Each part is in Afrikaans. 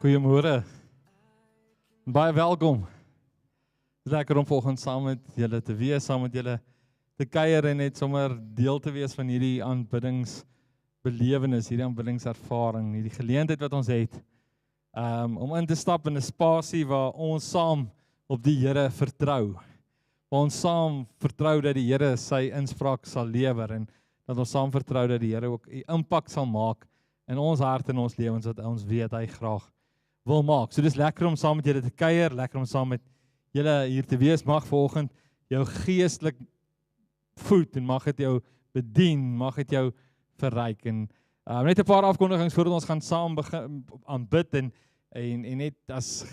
Goeiemôre. Baie welkom. Het is lekker om volgens saam met julle te wees, saam met julle te kuier en net sommer deel te wees van hierdie aanbiddingsbelewenis, hierdie aanbiddingservaring, hierdie geleentheid wat ons het. Om in te stap in 'n spasie waar ons saam op die Here vertrou. Waar ons saam vertrou dat die Here sy inspraak sal lewer en dat ons saam vertrou dat die Here ook 'n impak sal maak in ons hart en ons lewens wat ons weet hy graag wil maak. So dis lekker om saam met julle te kuier, lekker om saam met julle hier te wees. Mag vanoggend jou geestelik voed en mag dit jou bedien, mag dit jou verryk. En net 'n paar afkondigings voordat ons gaan saam begin aanbid en net as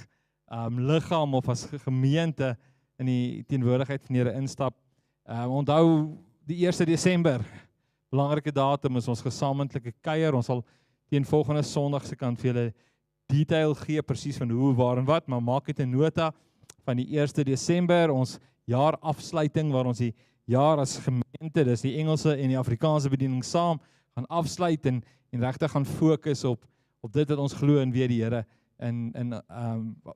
liggaam of as gemeente in die teenwoordigheid van die Here instap. Onthou die 1 Desember, belangrike datum is ons gesamentlike kuier. Ons sal teen volgende Sondag se kant vir julle detail gee presies van hoe, waar en wat, maar maak dit 'n nota van die 1 Desember, ons jaarafsluiting waar ons die jaar as gemeente, dis die Engelse en die Afrikaanse bediening saam gaan afsluit en regtig gaan fokus op dit wat ons glo en weet die Here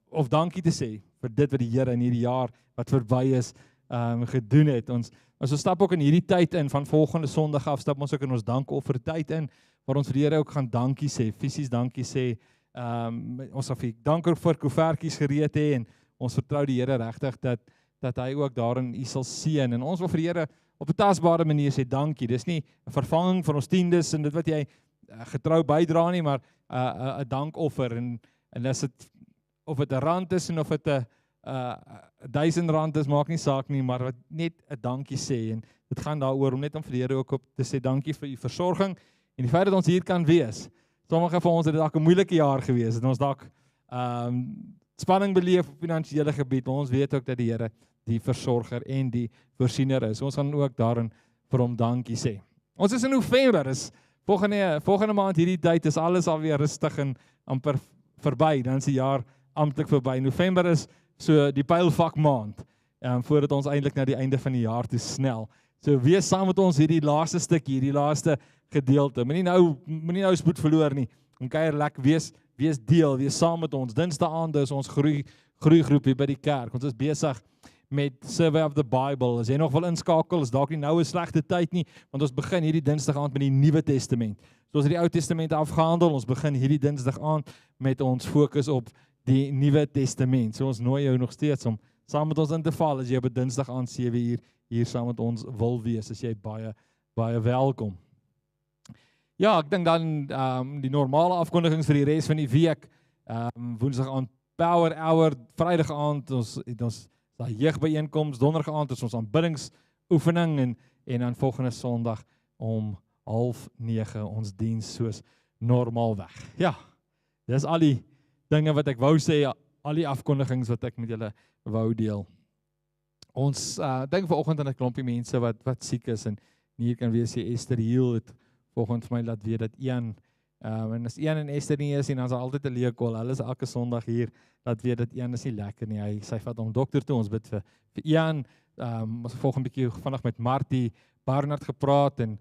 of dankie te sê vir dit wat die Here in hierdie jaar wat verby is gedoen het. Ons stap ook in hierdie tyd in van volgende Sondag af, stap ons ook in ons dankoffer tyd in waar ons vir die Here ook gaan dankie sê, fisies dankie sê. Ons sal vir dankie vir koevertjies gereed hê en ons vertrou die Here regtig dat hy ook daarin u sal seën en ons wil vir die Here op 'n tasbare manier sê dankie. Dis nie 'n vervanging vir ons tiendes en dit wat jy getrou bydra nie, maar 'n dankoffer en as dit of dit 'n rand is en of dit 'n R1000 is, maak nie saak nie, maar wat net 'n dankie sê en dit gaan daaroor om net om vir die Here ook op te sê dankie vir u versorging en die feit dat ons hier kan wees. Sommige van ons het dalk 'n moeilike jaar gewees, het ons dalk spanning beleef op finansiële gebied, maar ons weet ook dat die Here die versorger en die voorsiener is. Ons gaan ook daarin vir hom dankie sê. Ons is in November, is volgende maand hierdie tyd is alles alweer rustig en amper verby, dan is die jaar amptelik verby. November is so die pylvak maand, voordat ons eintlik na die einde van die jaar toe snel. So wees saam met ons hierdie laaste stukkie, hierdie laaste gedeelte. Moenie nou spoed verloor nie. En kuier lekker wees deel, wees saam met ons. Dinsdaande is ons groeigroep hier by die kerk. Ons is besig met Survey of the Bible. As jy nog wil inskakel, is dalk nie nou 'n slegte tyd nie, want ons begin hierdie Dinsdag aand met die Nuwe Testament. So ons het die Ou Testament afgehandel, ons begin hierdie Dinsdag aand met ons fokus op die Nuwe Testament. So ons nooi jou nog steeds om saam met ons in te val as jy op 'n Dinsdag aand 7 uur hier saam met ons wil wees, as jy baie welkom. Ja, ek dink dan die normale afkondigings vir die res van die week, Woensdag aand Power Hour, Vrydag aand ons daai jeugbyeenkoms, Donderdag aand is ons aanbiddingsoefening en dan volgende Sondag om 8:30 ons diens soos normaalweg. Ja, dis al die dinge wat ek wou sê, al die afkondigings wat ek met julle wou deel. Ons dink vanoggend aan 'n klompie mense wat siek is en nie hier kan wees. Esther Hiel het vanoggend vir my laat weet dat Ian en as Ian en Esther nie is en dan is altyd 'n leekol. Hulle is elke Sondag hier laat weet dat Ian is nie lekker nie. Sy vat hom dokter toe. Ons bid vir Ian. Ons volgende bietjie vinnig met Martie Barnard gepraat en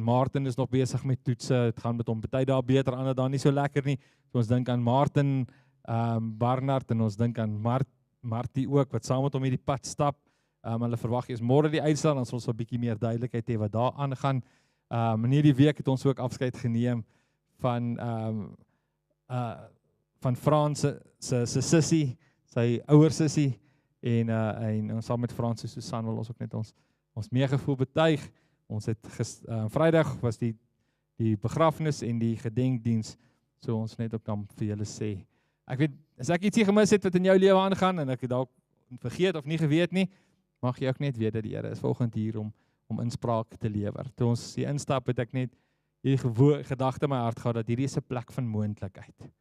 Martin is nog besig met toetse. Dit gaan met hom baie dae beter, ander dae nie so lekker nie. So ons dink aan Martin Barnard en ons dink aan Martie ook wat saam met hom hierdie pad stap. Hulle verwag is môre die uitslag, dan sal ons 'n bietjie meer duidelikheid hê wat daar aangaan. In hierdie week het ons ook afskeid geneem van Frans se sussie, sy ouer sussie en ons saam met Frans en Susan wil ons ook net ons meegevoel betuig. Ons het Vrydag was die begrafnis en die gedenkdiens, so ons net ook dan vir julle sê. Ek weet, as ek ietsie gemis het wat in jou lewe aangaan en ek het dalk vergeet of nie geweet nie, mag jy ook net weet dat die Here is volgend hier om inspraak te lewer. Toe ons hier instap het ek net hierdie gedagte in my hart gehad dat hierdie is 'n plek van moontlikheid.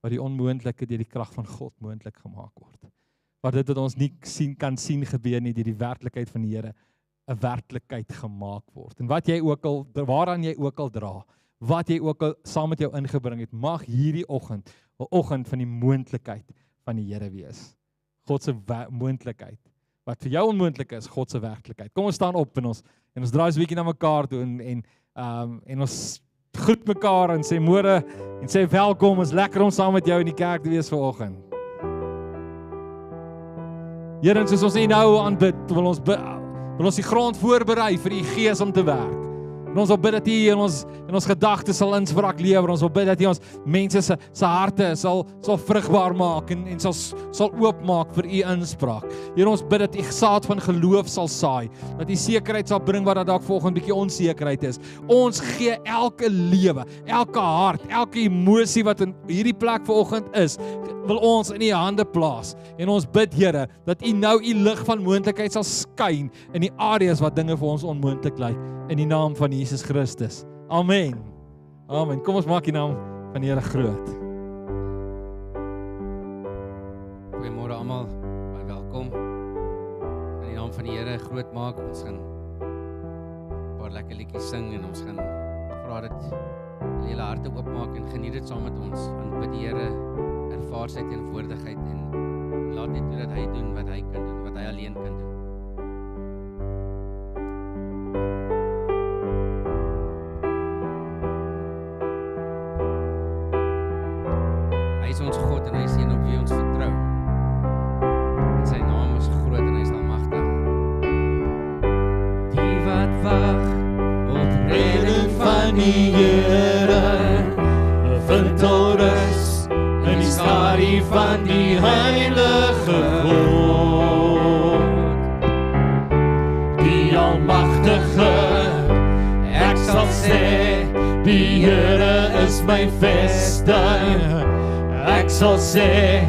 Waar die onmoontlike deur die krag van God moontlik gemaak word. Waar dit wat ons nie kan sien gebeur nie, deur die werklikheid van die Here 'n werklikheid gemaak word. En wat jy ook al waaraan jy ook al dra, wat jy ook al saam met jou ingebring het, mag hierdie oggend 'n oggend van die moontlikheid van die Here wees. God se moontlikheid. Wat vir jou onmoontlik is, God se werklikheid. Kom ons staan op en ons draai 'n bietjie na mekaar toe en ons groet mekaar en sê môre en sê welkom, is lekker om saam met jou in die kerk te wees vanoggend. Here, soos ons U nou aanbid, wil ons die grond voorberei vir U Gees om te werk. En ons wil bid dat U in ons gedagtes sal inspraak lewer. Ons wil bid dat U ons mense se harte sal vrugbaar maak en sal oopmaak vir U inspraak. Here, ons bid dat U saad van geloof sal saai, dat U sekerheid sal bring waar daar dalk volgende bietjie onsekerheid is. Ons gee elke lewe, elke hart, elke emosie wat in hierdie plek vanoggend is, wil ons in U hande plaas. En ons bid, Here, dat U nou U lig van moontlikheid sal skyn in die areas wat dinge vir ons onmoontlik lyk, in die naam van Jesus Christus. Amen. Amen. Kom ons maak die naam van die Here groot. Goeiemôre almal, baie welkom. In die naam van die Here groot maak. Ons gaan 'n paar lekker liedjies sing en ons gaan vra dat die hele harte oopmaak en geniet dit saam met ons. Aanbid die Here, ervaar sy teenwoordigheid en laat net toe dat hy doen wat hy kan doen, wat hy alleen kan doen. Hy is ons God en hy is een op wie ons vertrou. En sy naam is groot en hy is almagtig. Die wat wag op redding van die Here, vind al rus in die skadu van die heilige God. Die almagtige, ek sal sê, die Here is my vesting. Ek sal sê,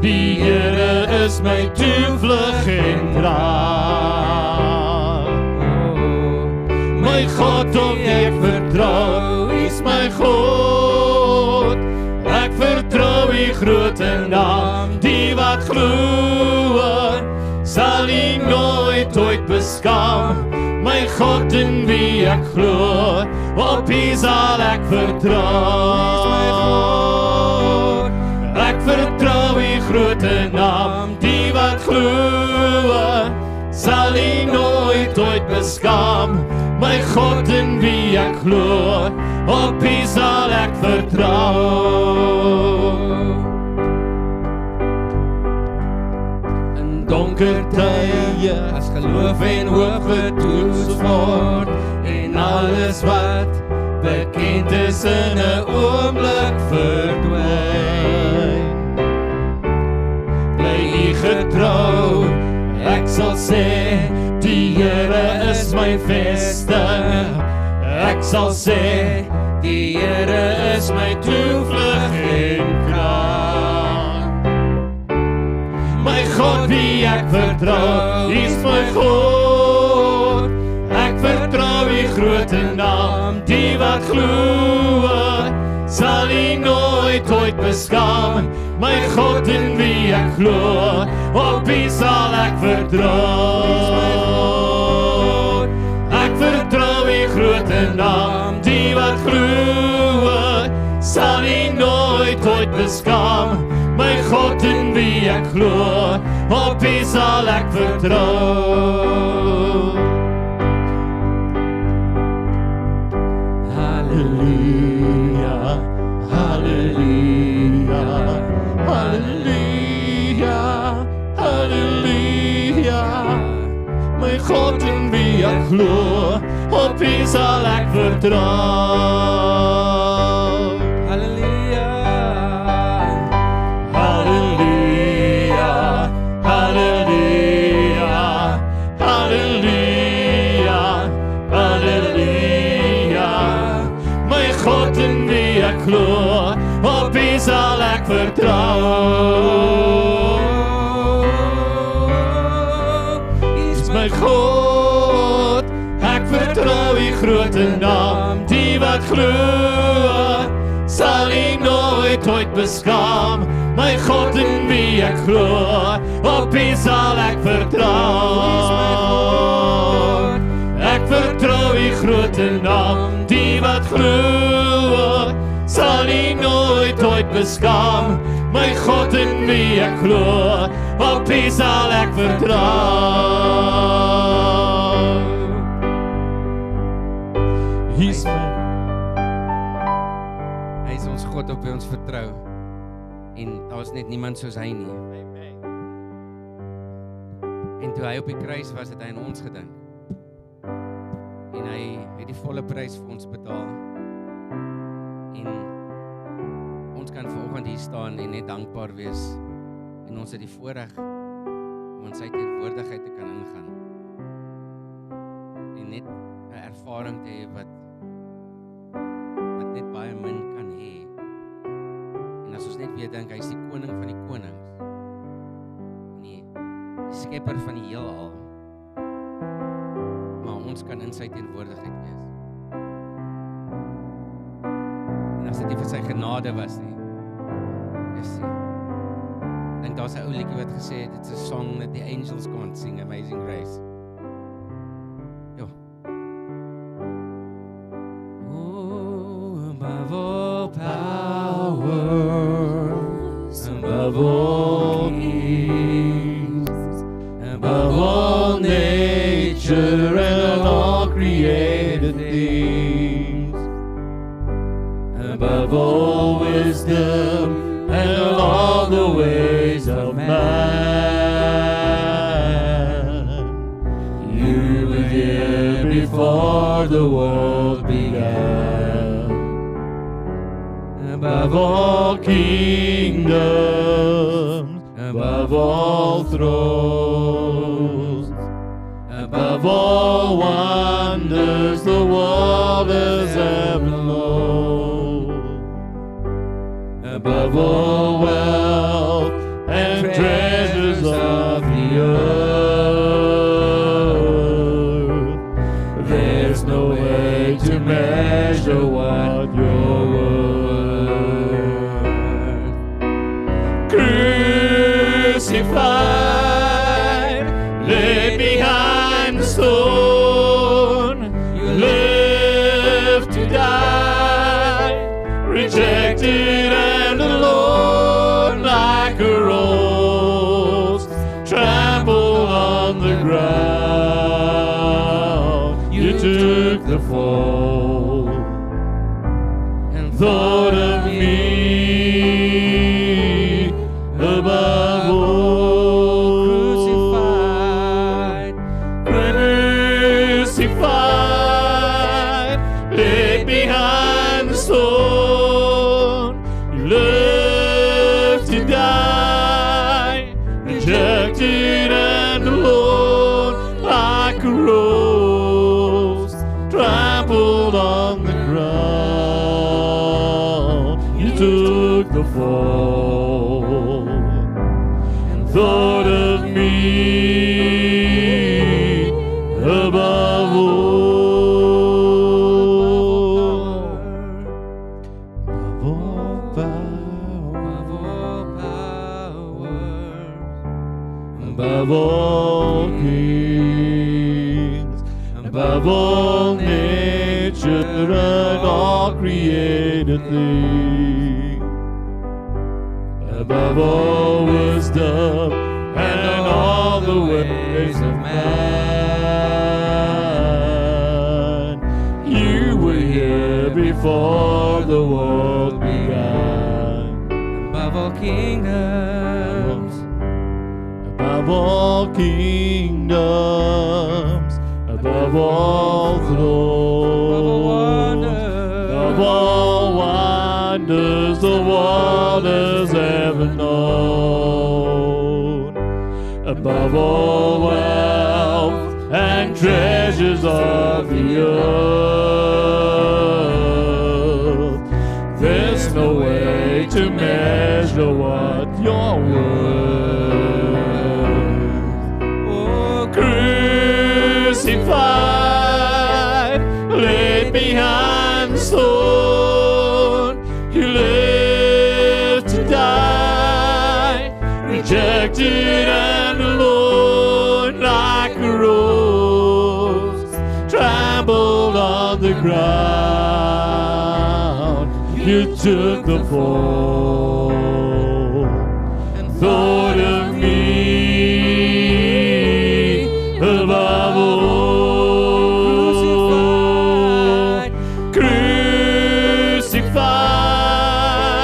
die Here is my toevlug en krag. My God op wie ek vertrou, is my God. Ek vertrou U grote naam, die wat glo, sal U nooit ooit beskaam. My God in wie ek glo, op U sal ek vertrou. Is my God. Ek vertrou U grote naam, die wat glo, sal U nooit ooit beskaam. My God in wie ek glo, op U sal ek vertrou. In donker tye, as geloof en hoop getoets word, en alles wat bekend is in 'n oomblik verdwyn. Bly U getrou, ek sal sê, die Here is my vesting. Ek sal sê, die Here is my toevlug en krag. My God wie ek vertrou, is my God. Ek vertrou U grote naam, die wat glo, sal U nooit ooit beskaam. My God in wie ek glo, op U sal ek vertrou. Ek vertrou U grote naam, die wat glo, sal U nooit ooit beskaam. My God in wie ek glo, op U sal ek vertrou. Halleluja, halleluja, halleluja, halleluja. My God in wie ek glo, op U sal ek vertrou. Halleluja, halleluja, halleluja, halleluja, halleluja. My God in wie ek glo, op U sal ek vertrou. Is my God, ek vertrou U grote naam, die wat glo, sal U nooit ooit beskaam. My God in wie ek glo, op U sal ek vertrou. Ek vertrou U grote naam, die wat glo, sal U nooit ooit beskaam. My God in wie ek glo, op U sal ek vertrou. He's my God op wie ons vertrou. En daar is net niemand soos hy nie. En toe hy op die kruis was, het hy aan ons gedink. En hy het die volle prys vir ons betaal. En ons kan vanoggend hier staan en net dankbaar wees. En ons het die voorreg om in sy teenwoordigheid te kan ingaan. En net 'n ervaring te hê wat net baie min kan hê. En as ons net weer dink, hy is die koning van die konings. Die skepper van die heelal. Maar ons kan in sy teenwoordigheid wees. En as dit nie vir sy genade was nie, is ek dink daar's 'n ou liedjie wat gesê het, it's a song that the angels can't sing, Amazing Grace. Jo. Oh, above all powers, above all kings, above all nature and all created things, above all wisdom and all the ways of man. You were here before the world began. Above all kingdoms, above all thrones, above all wonders the world has ever known, above all wealth and treasures of the earth, there's no way to measure what you're worth. Crucified, laid behind the stone, you live to die, rejected and alone like a rose, trampled on the ground. You took the fall and thought of me above all. Crucified, laid behind the stone, you lived to die, rejected and alone like a rose, trampled on the ground. You took the fall and thought of me above all. Above all kings, above all nature and all created things, above all wisdom and all the ways of man. You were here before the world began. Above all kingdoms, above all kingdoms, above all thrones, above all wonders the world has ever known, above all wealth and treasures of the earth, there's no way to measure what you're worth. Crucified, laid behind the stone, you lived to die, rejected and alone like a rose, trampled on the ground. You took the fall and thought of me above all. Crucified,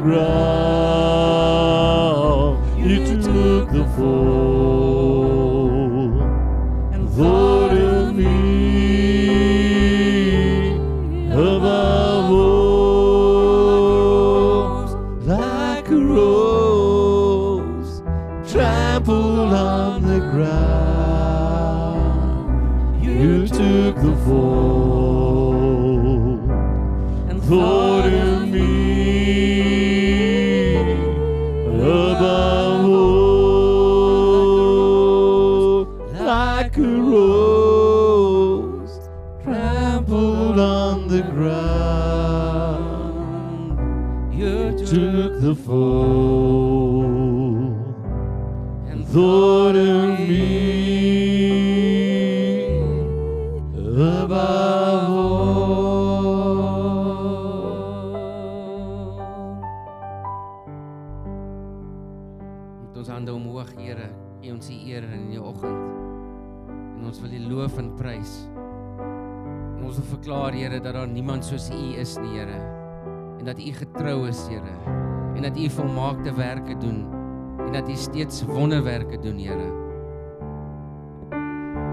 ground, you took the fall and thought of me above all, like a rose trampled on the ground. You took the fall and thought of me above all, like a rose trampled on the ground. You took the fall and thought of me above all. Met ons hande omhoog, Here, gee ons die eer in die oggend. En ons wil die loof en prys. En ons wil verklaar, Here, dat daar niemand soos U is nie, Here. En dat U getrou is, Here. En dat U volmaakte werke doen. En dat U steeds wonderwerke doen, Here.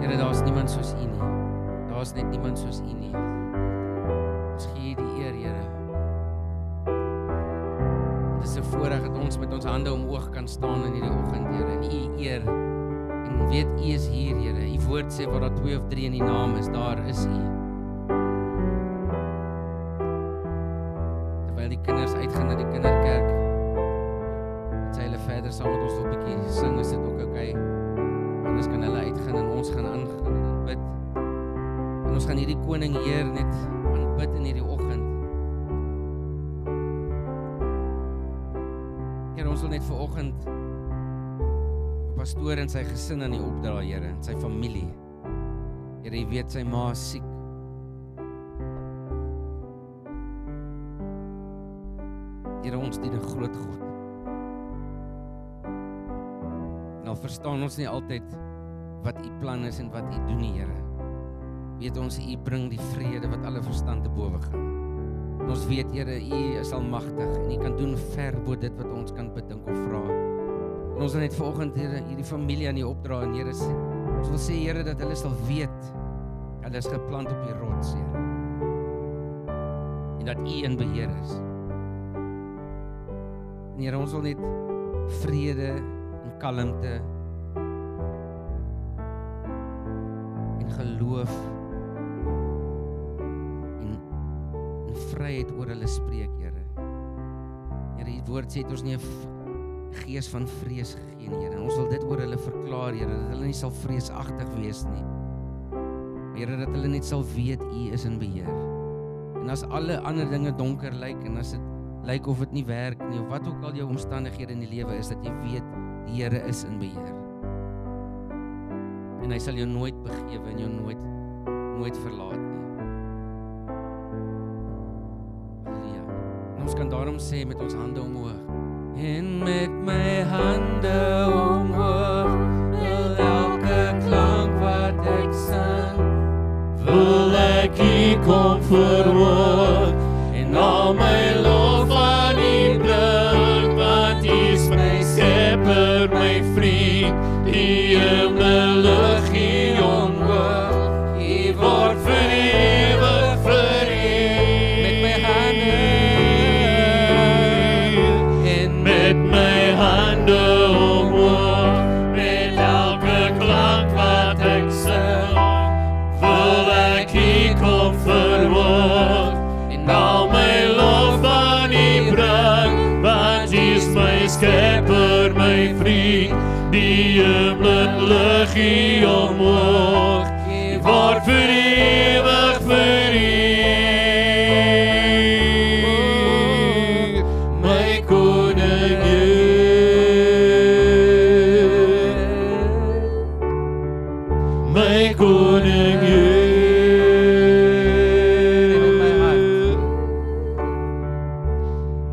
Here, daar is niemand soos U nie. Daar is net niemand soos U nie. Ons gee U die eer, Here. Dit is 'n voorreg dat ons met ons hande omhoog kan staan in hierdie oggend, Here, en U eer. En weet U is hier, Here. U woord sê waar daar 2 of 3 in die naam is, daar is U. Terwyl die kinders uitgaan na die kinderkerk, en sy hulle verder saam met ons wil 'n bietjie sing, is dit ook okay. Anders kan hulle uitgaan en ons gaan aangaan en bid. En ons gaan hierdie koning Heer net aanbid in hierdie oggend. Here, ons wil net vanoggend pastoor en sy gesin aan U opdra, Here, en sy familie. Here, U weet sy ma is siek. Here, ons dien 'n groot God. Nou verstaan ons nie altyd wat U plan is en wat U doen nie, Here. Weet ons, U bring die vrede wat alle verstand te bowe gaan. En ons weet, Here, U is almagtig en U kan doen ver bo dit wat ons kan bedink of vra. En ons wil net vanoggend, Here, hierdie familie aan U opdra en Here, ons wil sê, Here, dat hulle sal weet, hulle is geplant op die rots, Here. En dat U in beheer is. En Here, ons wil net vrede en kalmte en geloof en vryheid oor hulle spreek, Here. Here, die woord sê het ons nie 'n gees van vrees gegee nie, Here. En ons wil dit oor hulle verklaar, Here, dat hulle nie sal vreesagtig wees nie. Here, dat hulle net sal weet U is in beheer. En as alle ander dinge donker lyk en as dit lyk of dit nie werk nie, of wat ook al jou omstandighede in die lewe is, dat jy weet die Here is in beheer. En hy sal jou nooit begewe en jou nooit verlaat nie. Halleluja. En ons kan daarom sê met ons hande omhoog. En met my hande omhoog, wil elke klank wat ek sing, Wil ek U kom verhoor en al my lof aan U bring, want U is my skepper, my vriend, die hemel gee omhoog, U word vir ewig vereer. met my hande en Met my hande omhoog, met elke klank wat ek sing, wil ek U kom verhoor en al my lof aan U bring, want U is my skepper, my vriend, die hemel gee omhoog, U word vir ewig vereer. My koning Heer, my koning Heer.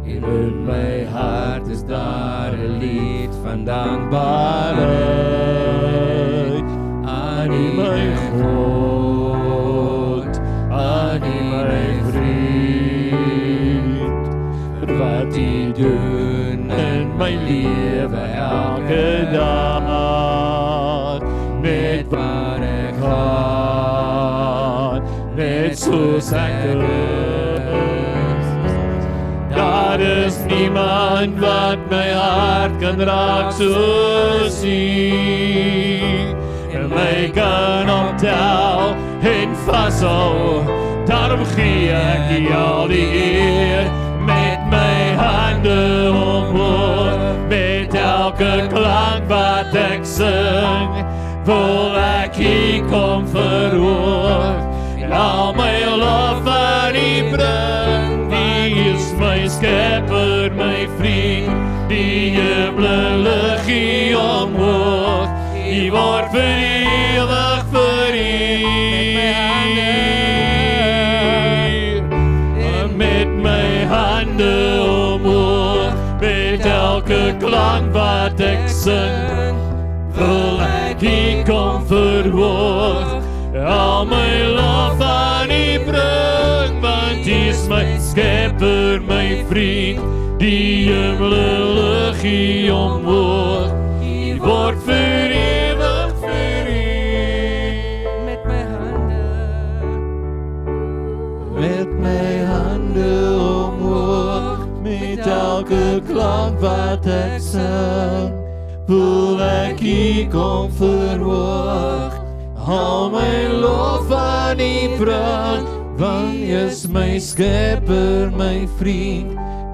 En in my hart is daar 'n lied van dankbaarheid aan U, my God, aan U, my vriend, vir wat U doen my lewe elke dag. Met waar ek gaan, net soos ek is. Daar is niemand wat my hart kan raak soos U. En my kan optel en vashou, daarom gee ek U al die eer. Met my hande omhoog, met elke klank wat ek sing, wil ek U kom verhoog, en al my lof aan U bring. U is my skepper, my vriend, die hemel lig U omhoog, U word vir ewig vereer. Met my hande omhoog, met elke klank wat ek sing, wil ek U kom verhoog, al my lof aan U bring, want U is my skepper, my vriend, die hemel lig U omhoog, U word vir ewig vereer. Met my hande omhoog, met elke klank wat ek sing, wil ek U kom verhoog, al my lof aan U bring, want U is my skepper, my vriend,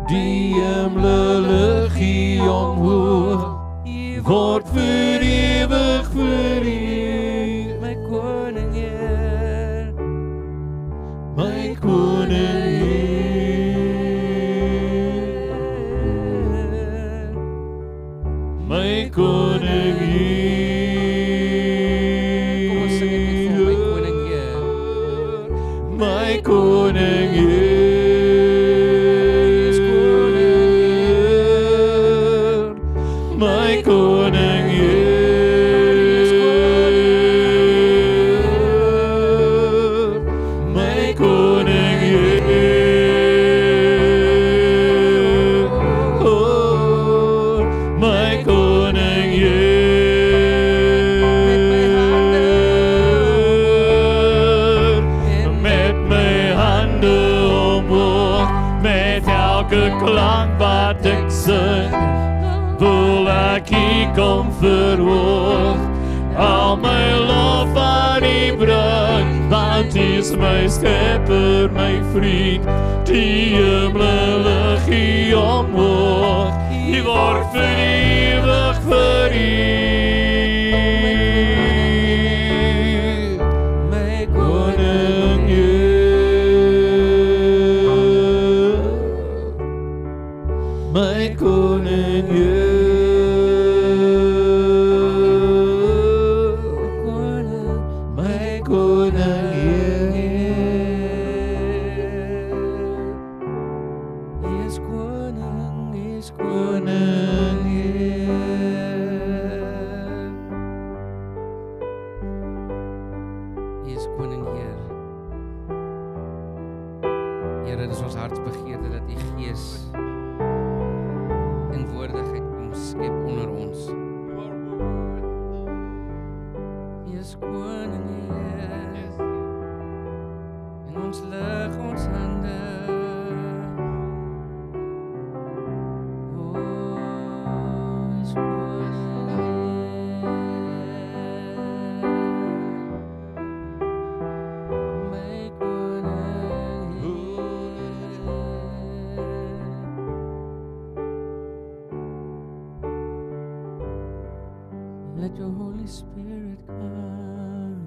die hemel lig U omhoog, U word vir ewig vereer. my koning Heer, My koning Heer, my koning Heer. Kom ons sing dit vir my koning Heer. My koning Heer, my koning Heer, my koning Heer, oh, my koning Heer. Met my hande omhoog, met elke klank wat ek sing, wil ek U kom verhoog, al my lof aan U bring, want U is my skepper, my vriend, die hemel lig U omhoog, U word vir ewig vereer. My Koning Heer, my koning Heer, my koning Hy is koning, hy is koning Hy is koning Heer. Here, dit is ons hartsbegeerte dat U Gees in woordigheid kom skep onder ons. Hy is koning Heer. En ons lig ons hande. Oh, hy is koning Heer. My koning Heer. Let your Holy Spirit come.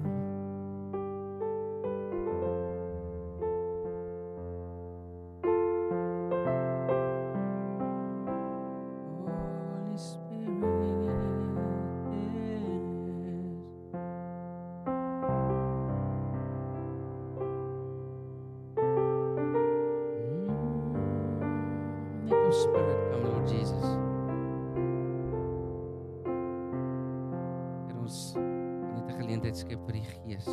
Holy Spirit, let your Spirit come, Lord Jesus. Here, ons net 'n geleentheid skep vir die Gees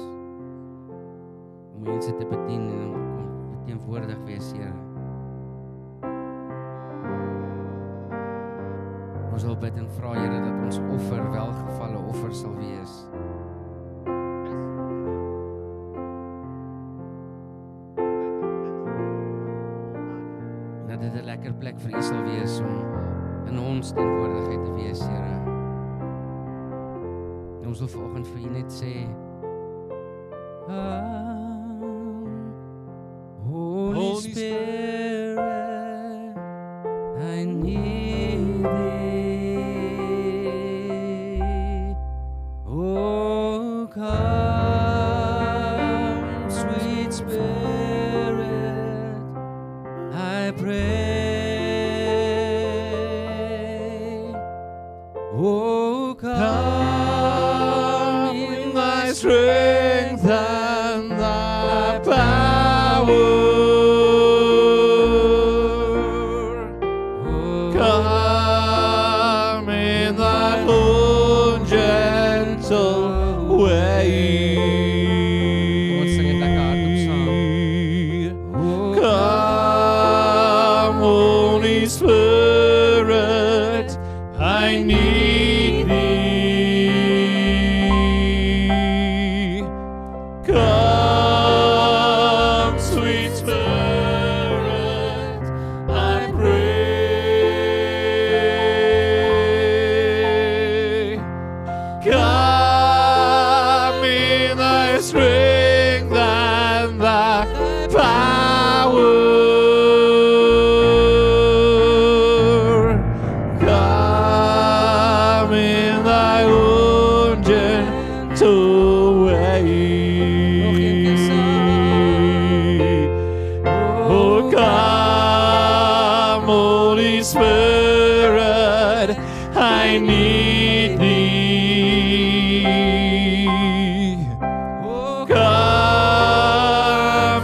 om mense te bedien en om teenwoordig wees, Here. Ons wil bid en vra, Here, dat ons offer welgevalle offer sal wees. Dat dit 'n lekker plek vir U sal wees om in ons teenwoordigheid te wees, Here. En ons wil vanoggend vir U net sê, Holy Spirit, I need Thee. Oh, come, sweet Spirit, I pray. Oh, come in Thy strength and Thy power. Come in Thy own gentle way. Kom ons sing dit lekker hardop saam. Come, Holy Spirit, I need Thee. Come, sweet Spirit, I pray. Come in Thy strength and Thy power. Come in Thy own gentle way. Oh, come, Holy Spirit, I need Thee. Oh, come,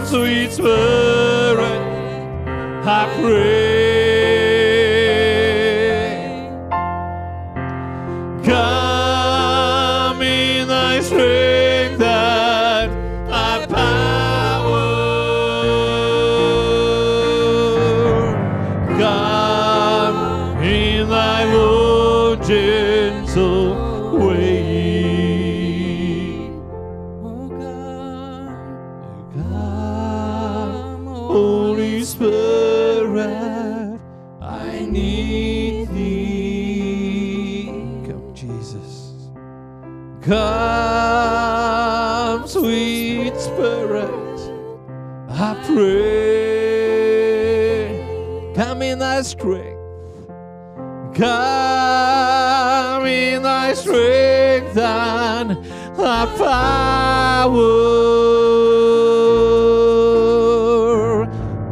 sweet Spirit, I pray. Come in Thy strength and Thy power. Come in Thy own gentle way. Oh, come, Holy Spirit, I need Thee. Come, Jesus. Come, sweet Spirit, I pray. Come in Thy strength. Come in Thy strength and Thy power.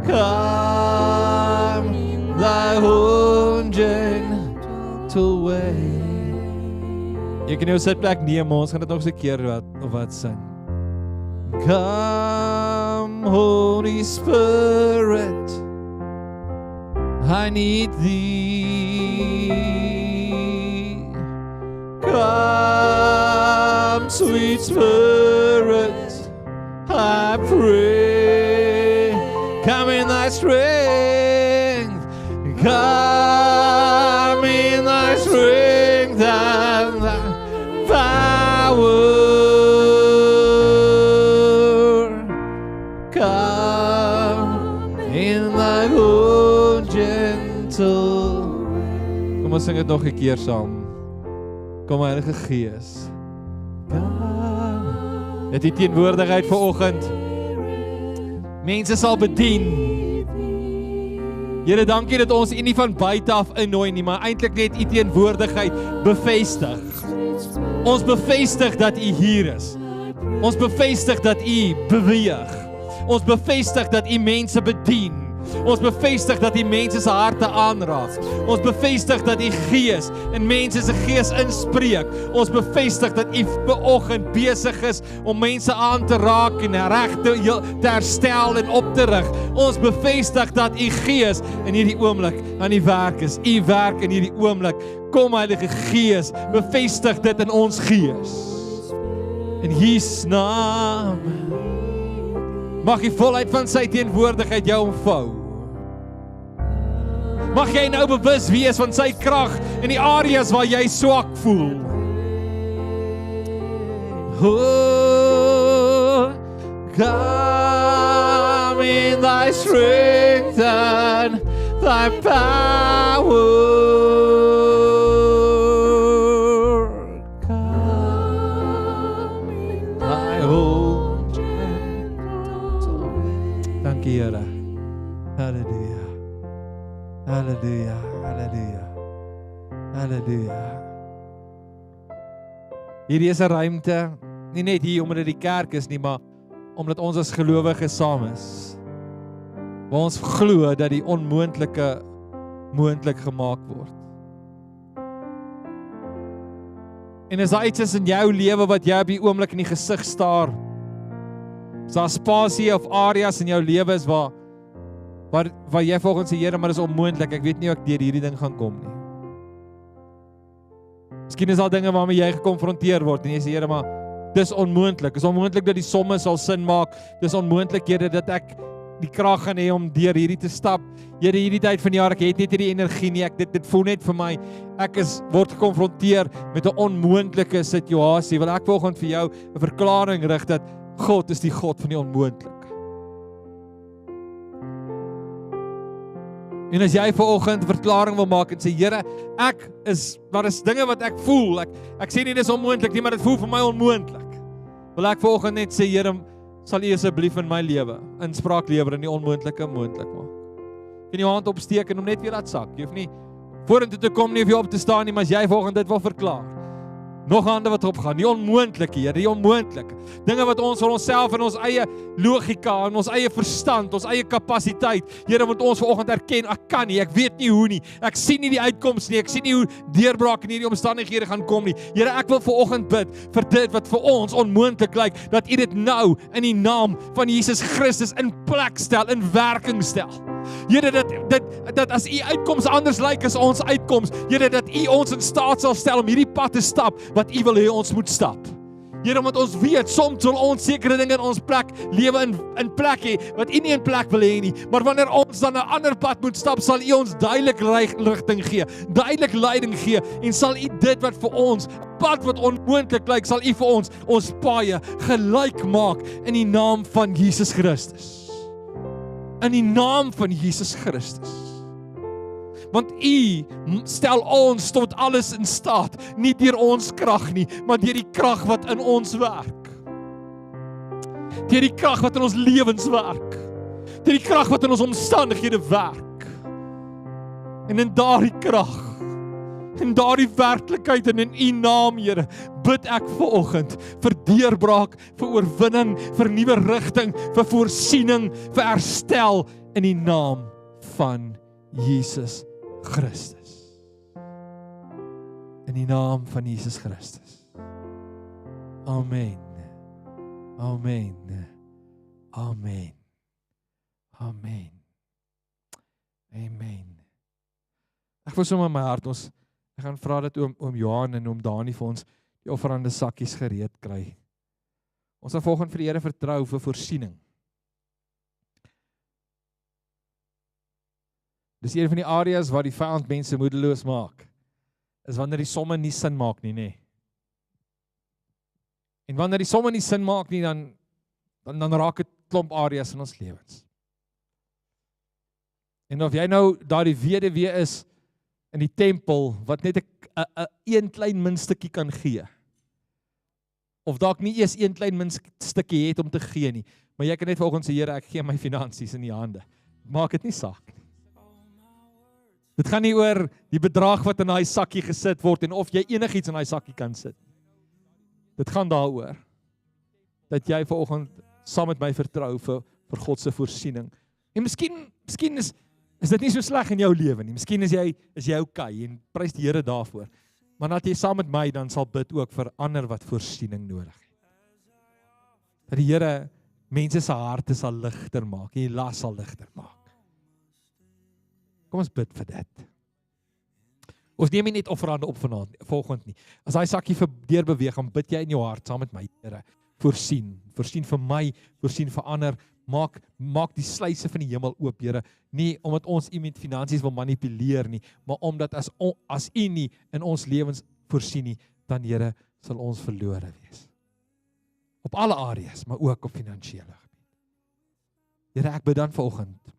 Come in Thy own gentle way. Jy kan jou sitplek neem, ons gaan dit nog 'n keer wat sing. Come, Holy Spirit, I need Thee. Come, sweet Spirit, I pray. Come in Thy strength. Come in Thy strength and Thy power. Come in Thy own gentle. Kom ons sing dit nog 'n keer saam. Kom Heilige Gees. Kom. Dit die teenwoordigheid vanoggend. Mense sal bedien. Here, dankie dat ons U nie van buite af innooi nie, maar eintlik net U teenwoordigheid bevestig. Ons bevestig dat U hier is. Ons bevestig dat U beweeg. Ons bevestig dat U mense bedien. Ons bevestig dat U mense se harte aanraak. Ons bevestig dat U Gees in mense se gees inspreek. Ons bevestig dat U vanoggend besig is om mense aan te raak en reg te herstel en op te rig. Ons bevestig dat U Gees in hierdie oomblik aan die werk is. U werk in hierdie oomblik. Kom Heilige Gees, bevestig dit in ons gees. In Jesus naam. Mag die volheid van sy teenwoordigheid jou omvou. Mag jy nou bewus wees van sy krag in die areas waar jy swak voel. Oh, come in thy strength and thy power. Come in thy own gentle way. Dankie Here. Halleluja. Halleluja. Halleluja. Halleluja. Hierdie is 'n ruimte, nie net hier omdat dit die kerk is nie, maar omdat ons as gelowiges saam is. Waar ons glo dat die onmoontlike moontlik gemaak word. En as daar iets is in jou lewe wat jy op die oomblik in die gesig staar, is daar spasie of areas in jou lewe is waar jy volgens die Here, maar dis onmoontlik, ek weet nie of ek deur hierdie ding gaan kom nie. Miskien is daar dinge waarmee jy gekonfronteer word en jy sê Here, maar dis onmoontlik. Dis onmoontlik dat die somme sal sin maak. Dis onmoontlik Here dat ek die krag gaan hê om deur hierdie te stap. Here, hierdie tyd van die jaar, ek het net hierdie energie nie. Dit voel net vir my ek word gekonfronteer met 'n onmoontlike situasie. Wil ek vanoggend vir jou 'n verklaring rig dat God is die God van die onmoontlik. En as jy vanoggend 'n verklaring wil maak en sê Here, daar is dinge wat ek voel. Ek sê nie dis onmoontlik nie, maar dit voel vir my onmoontlik. Wil ek vanoggend net sê Here, sal U asseblief in my lewe inspraak lewer en die onmoontlike moontlik maak. Kan jy jou hand opsteek en hom net weer laat sak. Jy hoef nie vorentoe te kom nie of jy op te staan nie, maar as jy vanoggend dit wil verklaar. Nog hande wat opgaan, die onmoontlike Here, die onmoontlike. Dinge wat ons vir onsself en ons eie logika en ons eie verstand, ons eie kapasiteit, Here, moet ons vanoggend erken, ek kan nie, ek weet nie hoe nie, ek sien nie die uitkoms nie, ek sien nie hoe deurbraak in hierdie omstandighede gaan kom nie. Here, ek wil vanoggend bid vir dit wat vir ons onmoontlik lyk, dat U dit nou in die naam van Jesus Christus in plek stel, in werking stel. Here, dat as U uitkoms anders lyk as ons uitkoms, Here, dat U ons in staat sal stel om hierdie pad te stap wat U wil hê ons moet stap. Here, omdat ons weet, soms sal ons sekere dinge in ons plek lewe in plek hê wat U nie in plek wil hê nie, maar wanneer ons dan 'n ander pad moet stap, sal U ons duidelik rigting gee, duidelik leiding gee en sal U dit wat vir ons pad wat onmoontlik lyk, sal U vir ons paaie gelyk maak in die naam van Jesus Christus. In die naam van Jesus Christus. Want U stel ons tot alles in staat, nie deur ons krag nie, maar deur die krag wat in ons werk. Deur die krag wat in ons lewens werk. Deur die krag wat in ons omstandighede werk. En in daardie krag, in daardie werklikheid en in U naam, Here, bid ek vanoggend vir deurbraak, vir oorwinning, vir nuwe rigting, vir voorsiening, vir herstel in die naam van Jesus Christus. In die naam van Jesus Christus. Amen. Amen. Amen. Amen. Amen. Ek voel so in my hart, ek gaan vra dat oom Johan en oom Dani vir ons die offerande sakkies gereed kry. Ons sal volgende vir die Here vertrou vir voorsiening. Dis een van die areas waar die vyand mense moedeloos maak, is wanneer die somme nie sin maak nie, nê. En wanneer die somme nie sin maak nie, dan raak dit klomp areas in ons lewens. En of jy nou daardie weduwee is in die tempel, wat net 'n klein muntstukkie kan gee, of dalk nie eers 'n klein muntstukkie het om te gee nie, maar jy kan net vanoggend sê, Here, ek gee my finansies in U hande. Maak dit nie saak nie. Dit gaan nie oor die bedrag wat in daai sakkie gesit word en of jy enigiets in daai sakkie kan sit. Dit gaan daaroor dat jy vanoggend saam met my vertrou vir God se voorsiening. En miskien is dit nie so sleg in jou lewe nie. Miskien is jy okay en prys die Here daarvoor. Maar dat jy saam met my dan sal bid ook vir ander wat voorsiening nodig het. Dat die Here mense se harte sal ligter maak en die las sal ligter maak. Kom ons bid vir dit. Ons neem nie net offerande op volgend nie. As daai sakkie deurbeweeg, dan bid jy in jou hart saam met my, Here, voorsien vir my, voorsien vir ander, maak die sluise van die hemel oop, Here, nie omdat ons U met finansies wil manipuleer nie, maar omdat as U nie in ons lewens voorsien nie, dan Here, sal ons verlore wees. Op alle areas, maar ook op finansiële gebied. Here, ek bid dan vanoggend,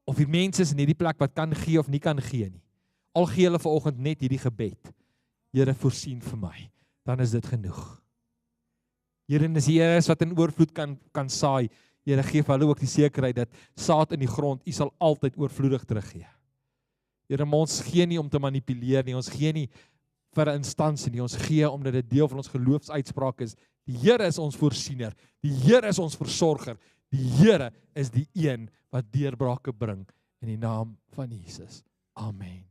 of die mense is in hierdie plek wat kan gee of nie kan gee nie, al gee hulle vanoggend net hierdie gebed, Here, voorsien vir my, dan is dit genoeg. Here, en as die Here is wat in oorvloed kan saai, Here, gee vir hulle ook die sekerheid dat saad in die grond, U sal altyd oorvloedig teruggee. Here, maar ons gee nie om te manipuleer nie, ons gee nie vir 'n instansie nie, ons gee omdat dit deel van ons geloofsuitspraak is. Die Here is ons voorsiener, die Here is ons versorger, die Here is die een wat deurbrake bring in die naam van Jesus. Amen.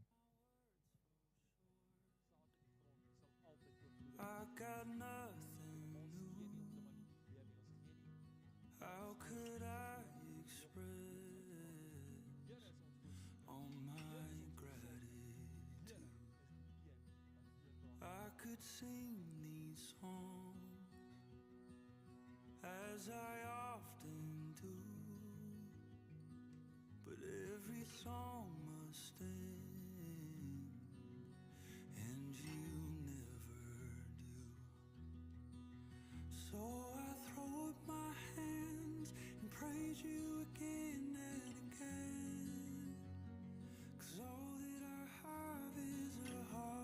Sing these songs as I often do, but every song must end, and you never do. So I throw up my hands and praise you again and again, 'cause all that I have is a heart.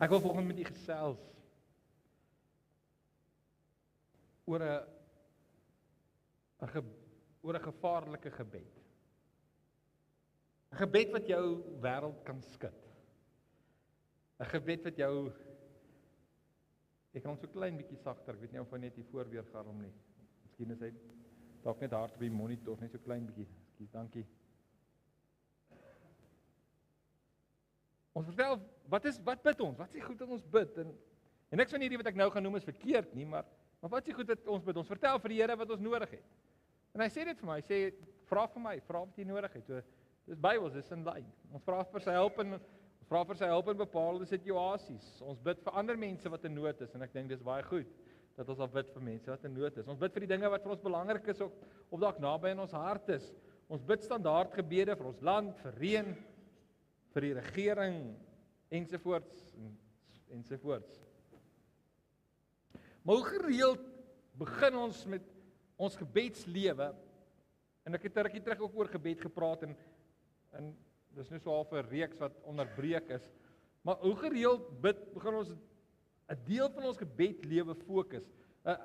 Ek wil vanoggend met u gesels oor 'n gevaarlike gebed. 'n Gebed wat jou wêreld kan skud. 'n Gebed wat jou, ek kan hom so klein bietjie sagter, ek weet nie of hy net hier voor weer gaan om nie. Miskien is hy dalk net hard op die monitor, net so klein bietjie. Ekskuus, dankie. Ons vertel, wat bid ons? Wat is die goed wat ons bid? En niks van hierdie wat ek nou gaan noem is verkeerd nie, maar wat is die goed wat ons bid? Ons vertel vir die Here wat ons nodig het. En hy sê dit vir my, hy sê, vra vir my, vra wat jy nodig het. So, dis Bybels, dis in lyn. Ons vra vir sy hulp in bepaalde situasies. Ons bid vir ander mense wat in nood is, en ek dink dis baie goed, dat ons al bid vir mense wat in nood is. Ons bid vir die dinge wat vir ons belangrik is, of dalk naby in ons hart is. Ons bid standaard gebede vir ons land, vir reën, vir die regering, ensovoorts. Maar hoe gereeld begin ons met ons gebedslewe, en ek het 'n rukkie terug ook oor gebed gepraat, en dis nou so half 'n reeks wat onderbreek is, maar hoe gereeld begin ons 'n deel van ons gebedlewe fokus, 'n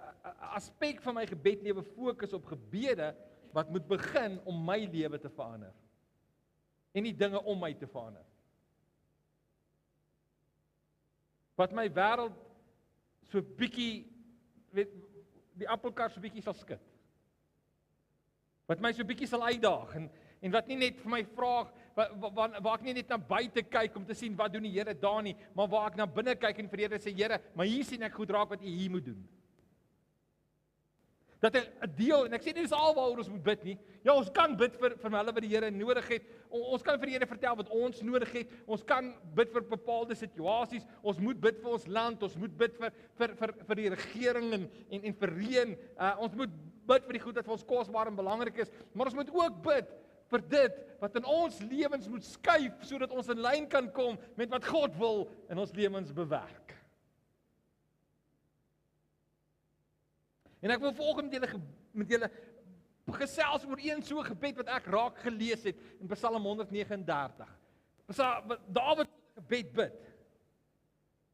aspek van my gebedlewe fokus op gebede, wat moet begin om my lewe te verander, en die dinge om my te verander. Wat my wêreld so bietjie, weet, die appelkar so bietjie sal skud. Wat my so bietjie sal uitdaag, en wat nie net vir my vraag, waar ek nie net na buite kyk om te sien wat doen die Here daar nie, maar waar ek na binne kyk en vir die Here sê, Here, maar hier sien ek goed raak wat U hier moet doen. Dat 'n deel, en ek sê nie dis alwaaroor ons moet bid nie. Ja, ons kan bid vir hulle wat die Here nodig het. Ons kan vir die Here vertel wat ons nodig het. Ons kan bid vir bepaalde situasies. Ons moet bid vir ons land. Ons moet bid vir die regering en vir reën. Ons moet bid vir die goed wat vir ons kosbaar en belangrik is. Maar ons moet ook bid vir dit wat in ons lewens moet skuif, sodat ons in lyn kan kom met wat God wil in ons lewens bewerk. En ek wil volgende met julle gesels oor een so gebed wat ek raak gelees het in Psalm 139. Dawid gebed bid.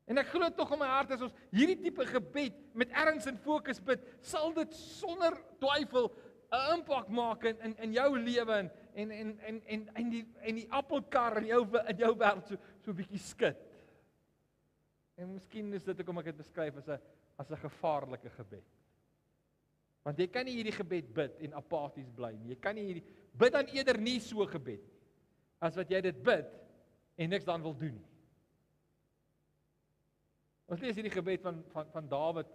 En ek glo tog in my hart as ons hierdie tipe gebed met erns en fokus bid, sal dit sonder twyfel 'n impak maak in jou lewe en die appelkar in jou wêreld so 'n bietjie skud. En miskien is dit hoekom ek dit beskryf as 'n gevaarlike gebed. Want jy kan nie hierdie gebed bid en apaties bly nie. Jy kan nie hierdie bid dan eerder nie so gebed nie, as wat jy dit bid en niks dan wil doen nie. Ons lees hierdie gebed van Dawid,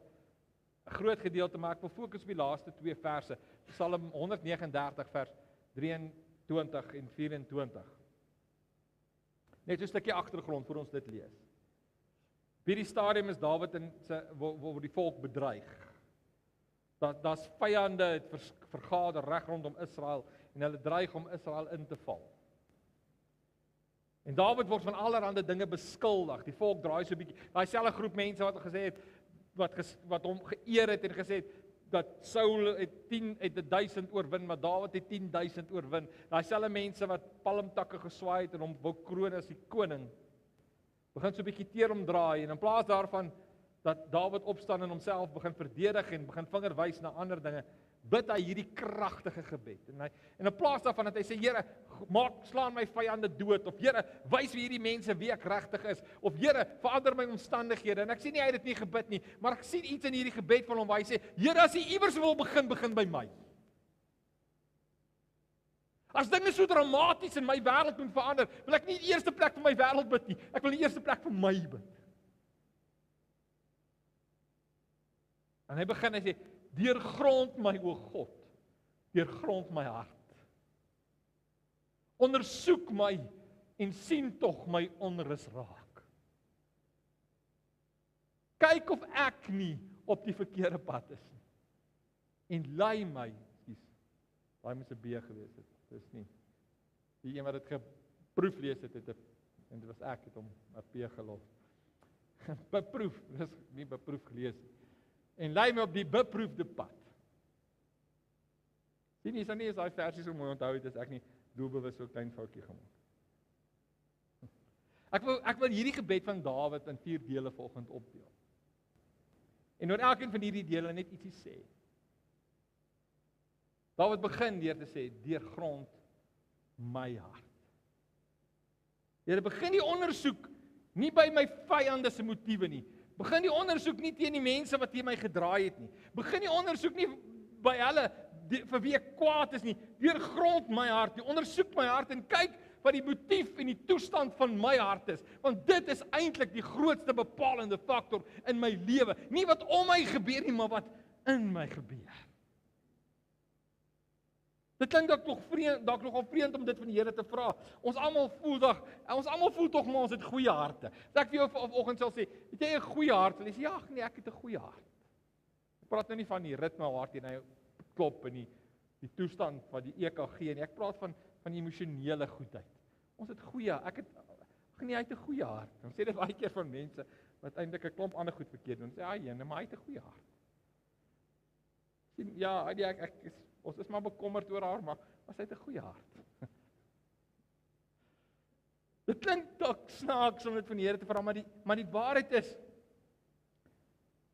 'n groot gedeelte, maar ek wil fokus op die laaste 2 verse. Psalm 139 vers 23 en 24. Net so 'n stukkie agtergrond voor ons dit lees. Op hierdie stadium is Dawid word die volk bedreig. Daar's vyande het vergader reg rondom Israel en hulle dreig om Israel in te val. En Dawid word van allerlei dinge beskuldig. Die volk draai so 'n bietjie. Daai selfde groep mense wat gesê het wat hom geëer het en gesê het dat Saul het 1000 oorwin, maar Dawid het 10,000 oorwin. Daai selfde mense wat palmtakke geswaai het en hom wou kroon as die koning, begin so 'n bietjie teer omdraai en in plaas daarvan dat Dawid opstaan en homself begin verdedig en begin vinger wys na ander dinge, bid hy hierdie kragtige gebed. En in plaas daarvan dat hy sê, Here, slaan my vyande dood, of Here, wys vir hierdie mense wie ek regtig is, of Here, verander my omstandighede. En ek sien nie hy het dit nie gebid nie, maar ek sien iets in hierdie gebed van hom waar hy sê, Here, as jy iewers wil begin by my. As dinge so dramaties in my wêreld moet verander, wil ek nie die eerste plek vir my wêreld bid nie. Ek wil die eerste plek vir my bid. En hy begin, hy sê, deurgrond my, o God, deurgrond my hart. Ondersoek my en sien tog my onrus raak. Kyk of ek nie op die verkeerde pad is nie. En lei my, daai moet 'n B gewees het. Dis nie. Die een wat dit geproef lees het, en dit was ek het hom 'n P gelos. Beproef, dis nie beproef gelees nie. En lei my op die beproefde pad. Sien jy, is daai versie so mooi onthou het, as ek nie doelbewus so 'n klein foutjie gemaak. Ek wil hierdie gebed van Dawid in 4 dele vanoggend opdeel. En oor elkeen van hierdie dele net ietsie sê. Dawid begin deur te sê, deurgrond my hart. Here, begin die ondersoek nie by my vyande se motiewe nie. Begin die ondersoek nie teen die mense wat teen my gedraai het nie. Begin die ondersoek nie by hulle vir wie ek kwaad is nie. Deurgrond my hart, jy ondersoek my hart en kyk wat die motief en die toestand van my hart is. Want dit is eintlik die grootste bepalende faktor in my lewe. Nie wat om my gebeur nie, maar wat in my gebeur. Dit klink dalk nogal vreemd om dit van die Here te vra. Ons almal voel tog maar ons het goeie harte. As ek vir jou vanoggend sal sê, het jy 'n goeie hart? Jy sê ja, nee, ek het 'n goeie hart. Ek praat nou nie van die ritme waarteen hy klop en die toestand wat die EKG nie. Ek praat van emosionele goedheid. Ons het goeie, hy het 'n goeie hart. Ons sê dit baie keer van mense wat eintlik 'n klomp ander goed verkeerd doen. Ons sê maar hy het 'n goeie hart. Sien, ja, ons is maar bekommerd oor haar, maar sy het 'n goeie hart. Dit klink dalk snaaks om dit van die Here te vra, maar die waarheid is,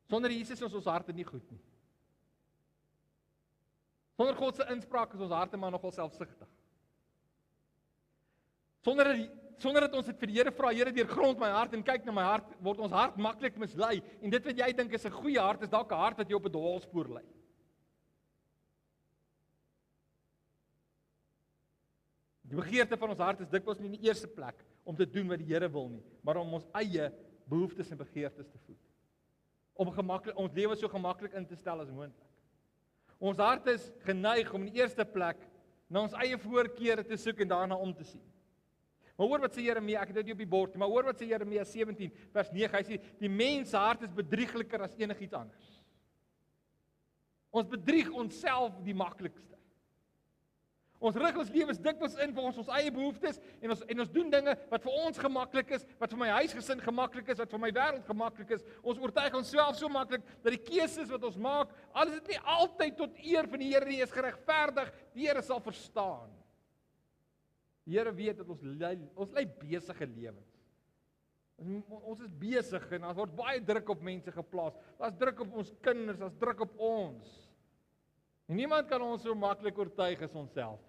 sonder Jesus is ons harte nie goed nie. Sonder God se inspraak is ons harte maar nogal selfsugtig. Sonder dat ons dit vir die Here vra, Here, deurgrond my hart en kyk na my hart, word ons hart maklik mislei. En dit wat jy dink is 'n goeie hart, is dalk 'n hart wat jou op 'n dwaalspoor lei. Die begeerte van ons hart is dikwels nie in die eerste plek om te doen wat die Here wil nie, maar om ons eie behoeftes en begeertes te voed. Om ons lewe so gemaklik in te stel as moontlik. Ons hart is geneig om in die eerste plek na ons eie voorkeure te soek en daarna om te sien. Maar hoor wat sê Jeremia, ek het dit nie op die bord nie, maar hoor wat sê Jeremia 17 vers 9, hy sê, die mens se hart is bedriegliker as enigiets anders. Ons bedrieg onsself die maklikste. Ons rig ons lewens dikwels in vir ons eie behoeftes en ons doen dinge wat vir ons gemaklik is, wat vir my huisgesin gemaklik is, wat vir my wêreld gemaklik is. Ons oortuig onsself so maklik dat die keuses wat ons maak, al is dit nie altyd tot eer van die Here nie, is geregverdig. Die Here sal verstaan. Die Here weet dat ons lei besige lewens. Ons is besig en daar word baie druk op mense geplaas. Daar's druk op ons kinders, daar's druk op ons. En niemand kan ons so maklik oortuig as onsself.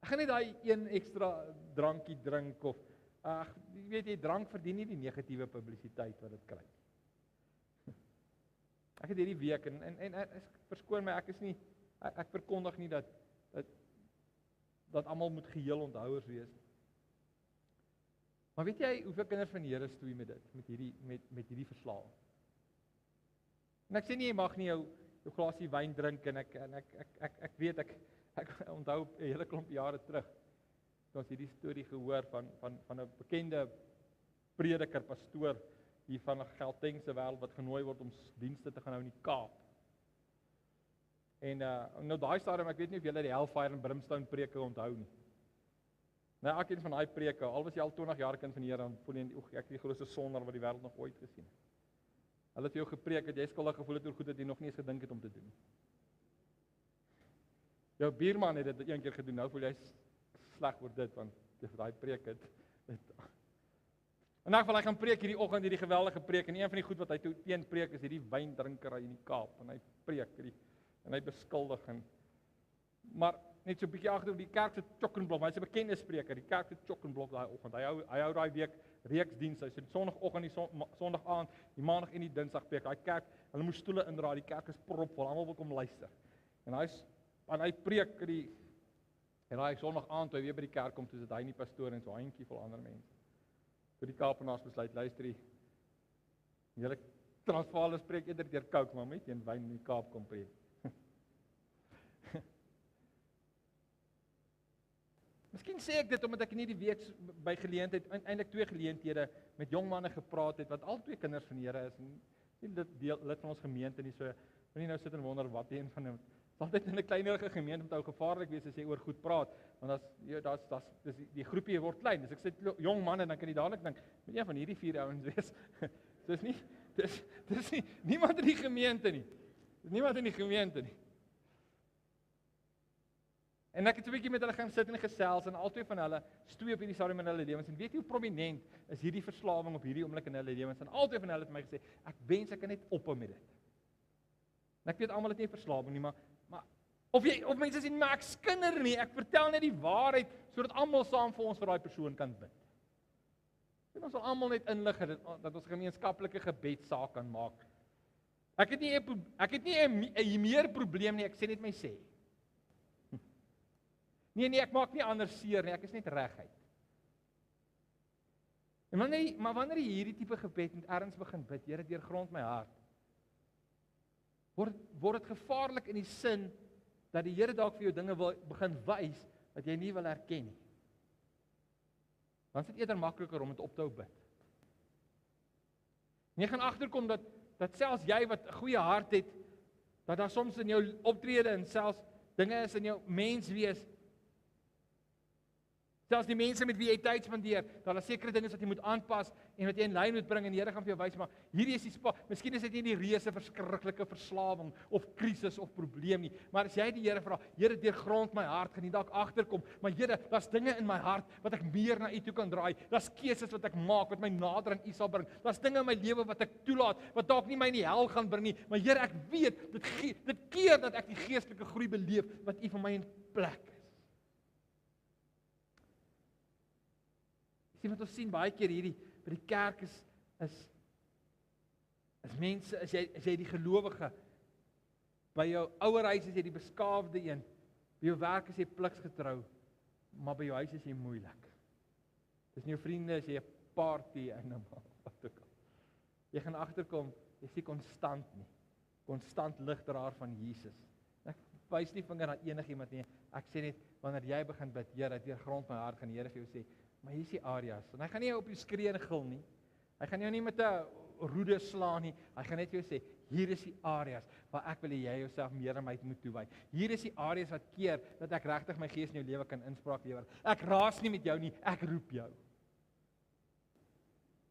Ek gaan net daai een ekstra drankie drink of Jy weet jy drank verdien nie die negatiewe publisiteit wat dit kry. Ek het hierdie week en verskoon my, ek verkondig nie dat almal moet geheel onthouers wees. Maar weet jy hoeveel kinders van die Here stoei met dit, met hierdie verslawing? En ek sê nie jy mag nie jou glasie wyn drink en ek weet ek onthou 'n hele klomp jare terug. Toe ons hierdie storie gehoor van 'n bekende prediker, pastoor hier van 'n Gautengse wêreld wat genooi word om dienste te gaan hou in die Kaap. En nou daai stadium, ek weet nie of julle die Hellfire and Brimstone preke onthou nie. Nou elkeen van daai preke, al was jy al 20 jaar kind van die Here, dan voel jy ek die grootste sondaar wat die wêreld nog ooit gesien het. Hulle het vir jou gepreek dat jy skuldig gevoel het oor goed wat jy nog nie eens gedink het om te doen. Jou buurman het dit een keer gedoen, nou voel jy sleg oor dit want daai preek het. In elk geval hy gaan preek hierdie oggend hierdie geweldige preek en een van die goed wat hy teen preek is hierdie wyndrinkery in die Kaap en hy preek en hy beskuldig maar net so 'n bietjie agter op die kerk se chokkenblok, hy's 'n bekende spreker, die kerk se chokkenblok daai oggend. Hy hou daai week reeksdiens, hy sê sonoggend, die sonderdag aand, die maandag en die dinsdag preek. Daai kerk, hulle moes stoele indraai, die kerk is propvol, almal wil kom luister. En hy preek en daai sonderdag aand toe hy weer by die kerk kom, toe sit hy in die pastoor en so 'n handjie vol ander mense. Toe die Kaapenaars besluit, luister julle Transvaal spreek eerder deur Coke, maar met een wyn in die Kaap kom preek. Miskien sê ek dit omdat ek nie die week by geleentheid, eintlik 2 geleenthede met jong manne gepraat het wat al 2 kinders van die Here is en dit lid van ons gemeente nie, so moenie nou sit en wonder wat een van hulle is altyd in 'n kleinerige gemeente moet ou gevaarlik wees as jy oor goed praat, want dis die groepie word klein. As ek sê jong manne, dan kan jy dadelik dink, moet een van hierdie 4 ouens wees. Dis nie niemand in die gemeente nie. Dis niemand in die gemeente nie. En ek het 'n bietjie met hulle gaan sit en gesels en albei van hulle stoei op hierdie stadium in hulle lewens en weet jy hoe prominent is hierdie verslawing op hierdie oomblik in hulle lewens en albei van hulle het vir my gesê ek wens ek kan net ophou met dit. En ek weet almal het nie verslawing nie, maar of mense sê maar ek skinder nie, ek vertel net die waarheid sodat almal saam vir ons vir daai persoon kan bid. En ons sal almal net inlig dat ons gemeenskaplike gebedsaak kan maak. Ek het nie 'n meer probleem nie, ek sê net my sê. Nee, ek maak nie anders seer nie, ek is net reguit. En wanneer jy hierdie tipe gebed met erns begin bid, Here, deurgrond my hart, word dit gevaarlik in die sin dat die Here dalk vir jou dinge wil begin wys wat jy nie wil erken nie. Dan is dit eerder makliker om dit op te hou bid. En jy gaan agterkom dat selfs jy wat 'n goeie hart het, dat daar soms in jou optrede en selfs dinge is in jou menswees, selfs die mense met wie jy tyd spandeer, daar is sekere dinge wat jy moet aanpas en wat jy in lyn moet bring en die Here gaan vir jou wys, maar hierdie is die miskien is dit nie die reuse verskriklike verslawing of krisis of probleem nie, maar as jy die Here vra, Here, deurgrond my hart, gaan jy dalk agterkom, maar Here, daar's dinge in my hart wat ek meer na U toe kan draai, daar's keuses wat ek maak wat my nader aan U sal bring, daar's dinge in my lewe wat ek toelaat wat dalk nie my in die hel gaan bring nie, maar Here, ek weet dit keer dat ek die geestelike groei beleef wat U vir my in plek is. Wat ons sien baie keer hierdie by die kerk is mense, as jy die gelowige, by jou ouerhuis is jy die beskaafde een, by jou werk is jy pliksgetrou, maar by jou huis is jy moeilik. Dis nie jou vriende, as jy 'n party en wat ook al. Jy gaan agterkom, jy is nie konstant ligdraer van Jesus. Ek wys nie vinger na enigiemand nie, ek sê net, wanneer jy begin bid, Here, deurgrond my hart, gaan die Here vir jou sê, maar hier is die areas, en hy gaan nie op jou skree en gil nie, hy gaan jou nie met 'n roede slaan nie, hy gaan net vir jou sê, hier is die areas, waar ek wil hê jy jouself meer aan my moet toewy, hier is die areas wat keer, dat ek regtig my gees in jou lewe kan inspraak lewer, ek raas nie met jou nie, ek roep jou.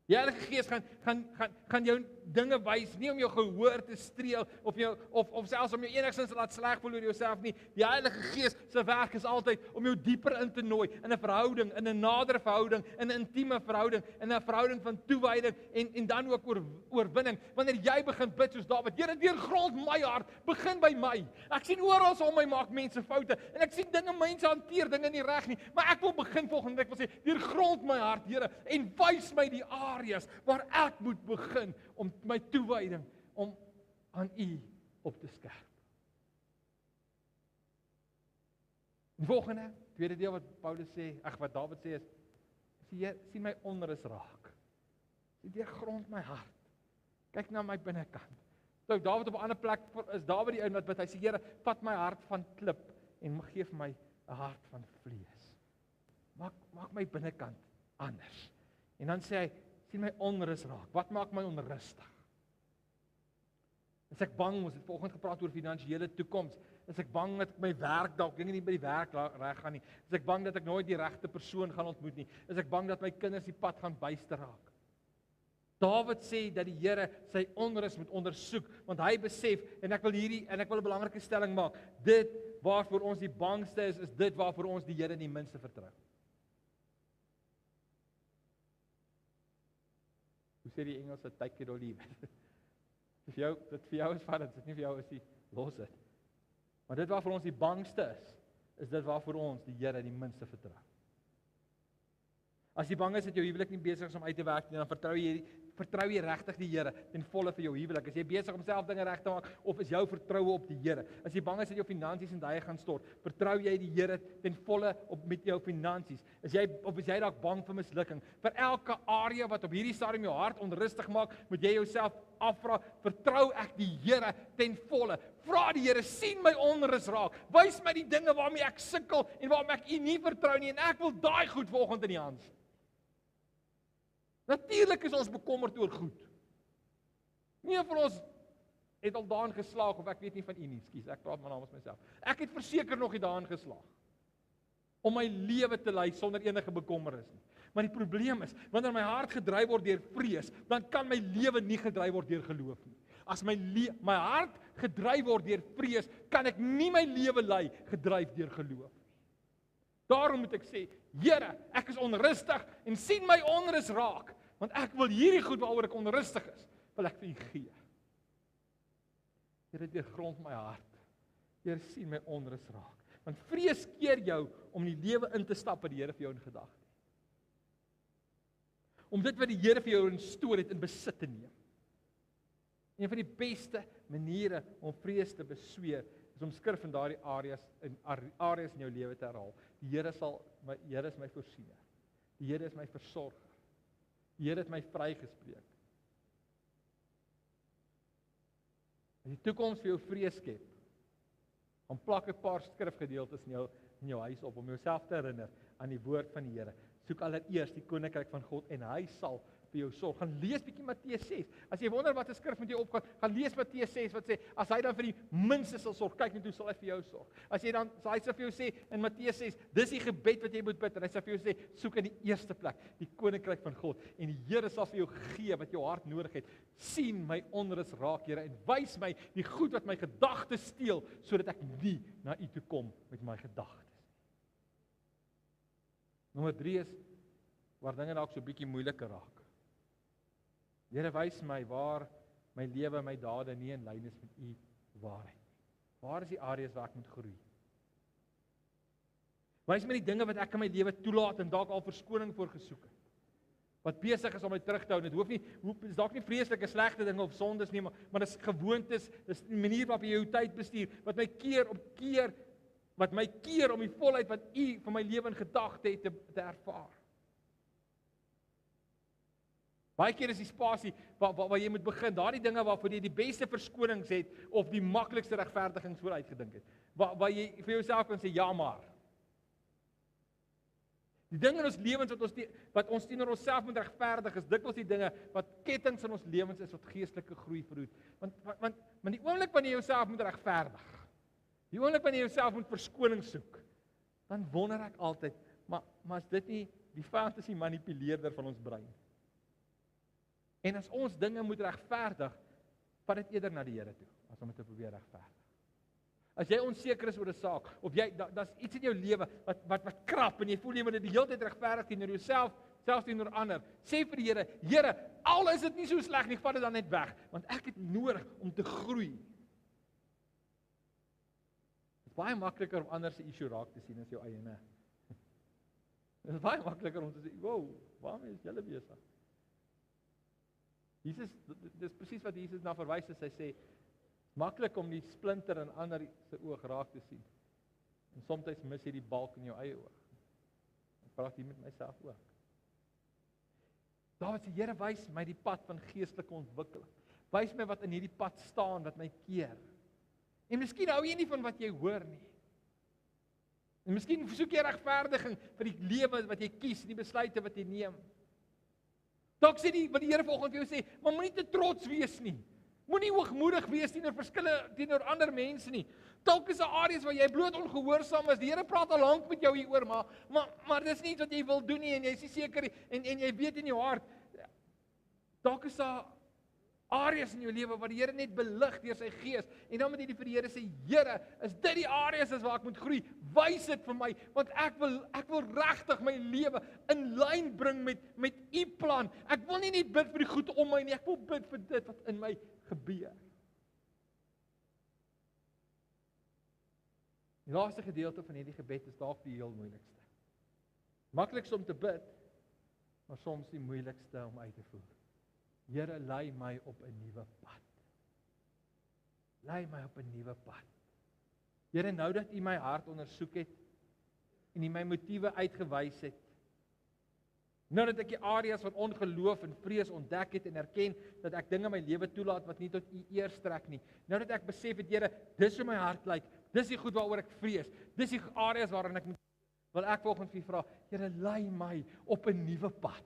Die Heilige Gees gaan jou dinge wys, nie om jou gehoor te streel of selfs om jou enigstens te laat sleg voel oor jouself nie. Die Heilige Gees se werk is altyd om jou dieper in te nooi in 'n verhouding, in 'n nader verhouding, in 'n intieme verhouding, in 'n verhouding van toewyding en dan ook oorwinning. Wanneer jy begin bid soos Dawid, Here, deurgrond my hart, begin by my. Ek sien oral om my maak mense foute en ek sien mense hanteer dinge nie reg nie, maar ek wil begin volgende, ek wil sê, deurgrond my hart, Here, en wys my die areas waar ek moet begin om my toewyding om aan U op te skerp. Die volgende, tweede deel wat Paulus sê, wat Dawid sê is, sien my onrus raak. Deurgrond my hart. Kyk na my binnekant. So Dawid op 'n ander plek is Dawid die ou wat hy sê, Here, vat my hart van klip en gee vir my 'n hart van vlees. Maak my binnekant anders. En dan sê hy, sien my onrus raak. Wat maak my onrustig? Is ek bang, ons het vanoggend gepraat oor finansiële toekoms. Is ek bang dat my werk dalk dinge nie by die werk reg gaan nie? Is ek bang dat ek nooit die regte persoon gaan ontmoet nie? Is ek bang dat my kinders die pad gaan byster raak? Dawid sê dat die Here sy onrus moet ondersoek, want hy besef, en ek wil 'n belangrike stelling maak, dit waarvoor ons die bangste is dit waarvoor ons die Here die minste vertrou. Hoe sê die Engelse, take it or leave it? Dit vir jou is vat dit nie vir jou is die los dit. Maar dit waarvoor ons die bangste is dit waarvoor ons die Here die minste vertrou. As jy bang is dat jou huwelik nie besig is om uit te werk nie, dan vertrou jy regtig die Here ten volle vir jou huwelik. As jy besig om self dinge reg te maak, of is jou vertroue op die Here? As jy bang is dat jou finansies in duie gaan stort, vertrou jy die Here ten volle met jou finansies? Is jy dalk bang vir mislukking? Vir elke area wat op hierdie stadium jou hart onrustig maak, moet jy jouself afvra, vertrou ek die Here ten volle? Vra die Here, sien my onrus raak. Wys my die dinge waarmee ek sukkel en waarmee ek U nie vertrou nie en ek wil daai goed volgende in die hand. Natuurlik is ons bekommerd oor goed. Nie van ons het al daarin geslaag of ek weet nie van U nie, skus, ek praat maar namens myself. Ek het verseker nog nie daarin geslaag om my lewe te lei sonder enige bekommernis nie. Maar die probleem is, wanneer my hart gedryf word deur vrees, dan kan my lewe nie gedryf word deur geloof nie. As my hart gedryf word deur vrees, kan ek nie my lewe lei gedryf deur geloof nie. Daarom moet ek sê, Here, ek is onrustig en sien my onrus raak, want ek wil hierdie goed waaroor ek onrustig is, wil ek vir U gee. Here, deurgrond my hart. Here, sien my onrus raak. Want vrees keer jou om die lewe in te stap wat die Here vir jou in gedagte het. Om dit wat die Here vir jou instoor het in besit te neem. Een van die beste maniere om vrees te besweer is om skrif in daardie areas in jou lewe te herhaal. Die Here is my voorsiener. Die Here is my versorger. Die Here het my vrygespreek. As die toekoms vir jou vrees skep, dan plak 'n paar skrifgedeeltes in jou huis op om jouself te herinner aan die woord van die Here. Soek allereers die koninkryk van God en hy sal vir jou sorg. Gaan lees bietjie Matteus 6. As jy wonder wat 'n skrif met jou opgaan, gaan lees Matteus 6 wat sê as hy dan vir die minste sal sorg, kyk net hoe sal hy vir jou sorg. As jy dan hy sal vir jou sê in Matteus 6, dis die gebed wat jy moet bid en hy sal vir jou sê soek in die eerste plek die koninkryk van God en die Here sal vir jou gee wat jou hart nodig het. Sien my onrus raak, Here, en wys my die goed wat my gedagtes steel sodat ek nie na U toe kom met my gedagtes. Nommer 3 is waar dinge dalk so bietjie moeiliker raak. Here, wys my waar my lewe, my dade nie in lyn is met U waarheid nie. Waar is die areas waar ek moet groei? Wys my die dinge wat ek in my lewe toelaat en dalk al verskoning voor gesoek het. Wat besig is om my terug te hou. Dit is dalk nie vreeslike slegte dinge of sondes nie, maar dis gewoontes, dis die manier waarop jy jou tyd bestuur, wat my keer om die volheid wat U vir my lewe in gedagte het te ervaar. Baie keer is die spasie waar jy moet begin, daardie dinge waarvoor jy die beste verskonings het of die maklikste regverdigings vooruitgedink het. Waar jy vir jouself kan sê ja maar. Die dinge in ons lewens wat ons teenoor onsself moet regverdig is dikwels die dinge wat kettinge in ons lewens is wat geestelike groei verhoed. Want die oomblik wanneer jy jouself moet regverdig, die oomblik wanneer jy jouself moet verskoning soek, dan wonder ek altyd, maar is dit nie die vyand is die manipuleerder van ons brein? En as ons dinge moet regverdig, vat dit eerder na die Here toe, as om dit te probeer regverdig. As jy onseker is oor 'n saak, of jy daar's iets in jou lewe wat krap en jy voel jy moet dit die hele tyd regverdig teenoor jouself, selfs teenoor ander, sê vir die Here, Here, al is dit nie so sleg nie, vat dit dan net weg, want ek het nodig om te groei. Dit is baie makliker om ander se issue raak te sien as jou eie, Dit is baie makliker om te sê, wow, waarmee is julle besig? Jesus, dis presies wat Jesus na verwys as hy sê, maklik om die splinter in ander se oog raak te sien. En soms mis jy die balk in jou eie oog. Ek praat hier met myself ook. Dawid sê, Here, wys my die pad van geestelike ontwikkeling. Wys my wat in hierdie pad staan, wat my keer. En miskien hou jy nie van wat jy hoor nie. En miskien soek jy regverdiging vir die lewe wat jy kies, die besluite wat jy neem. Dalk sê wat die Here vanoggend vir jou sê, maar moenie te trots wees nie. Moenie hoogmoedig wees teenoor ander mense nie. Dalk is daar areas waar jy bloot ongehoorsaam is. Die Here praat al lank met jou hieroor, maar dis nie iets wat jy wil doen nie en jy is nie seker en jy weet in jou hart. Dalk is daar areas in jou lewe waar die Here net belig deur sy Gees en dan moet jy vir die Here sê, Here, is dit die areas waar ek moet groei? Wys dit vir my, want ek wil regtig my lewe in lyn bring met u plan. Ek wil nie net bid vir die goed om my nie, ek wil bid vir dit wat in my gebeur. Die laaste gedeelte van hierdie gebed is dalk die heel moeilikste. Maklikste om te bid, maar soms die moeilikste om uit te voer. Here, lei my op 'n nuwe pad. Lei my op 'n nuwe pad. Here, nou dat u my hart ondersoek het en u my motiewe uitgewys het, nou dat ek die areas van ongeloof en vrees ontdek het en erken dat ek dinge in my lewe toelaat wat nie tot u eer strek nie. Nou dat ek besef het, Here, dis hoe my hart lyk. Dis die goed waaroor ek vrees. Dis die areas waarin ek wil ek volgens vir vra, Here, lei my op 'n nuwe pad.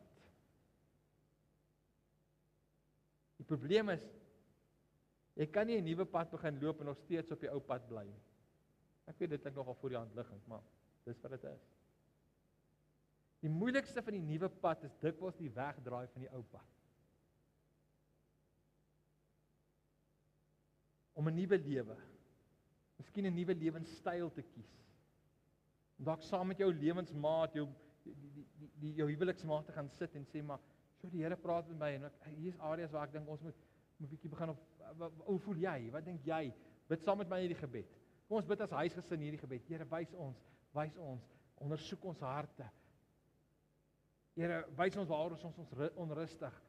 Die probleem is, jy kan nie 'n nuwe pad begin loop en nog steeds op die ou pad bly nie. Ek weet dit klink nogal voor die hand liggend, maar dis wat dit is. Die moeilikste van die nuwe pad is dikwels die wegdraai van die ou pad. Om 'n nuwe lewe, miskien 'n nuwe lewenstyl te kies. Dalk saam met jou lewensmaat, jou huweliksmaat te gaan sit en sê, maar so die Here praat met my en hier is areas waar ek dink ons moet 'n bietjie begin op, hoe voel jy? Wat dink jy? Bid saam met my hierdie gebed. Kom ons bid as huisgesin hierdie gebed. Here, wys ons, ondersoek ons harte. Here, wys ons waar ons onrustig.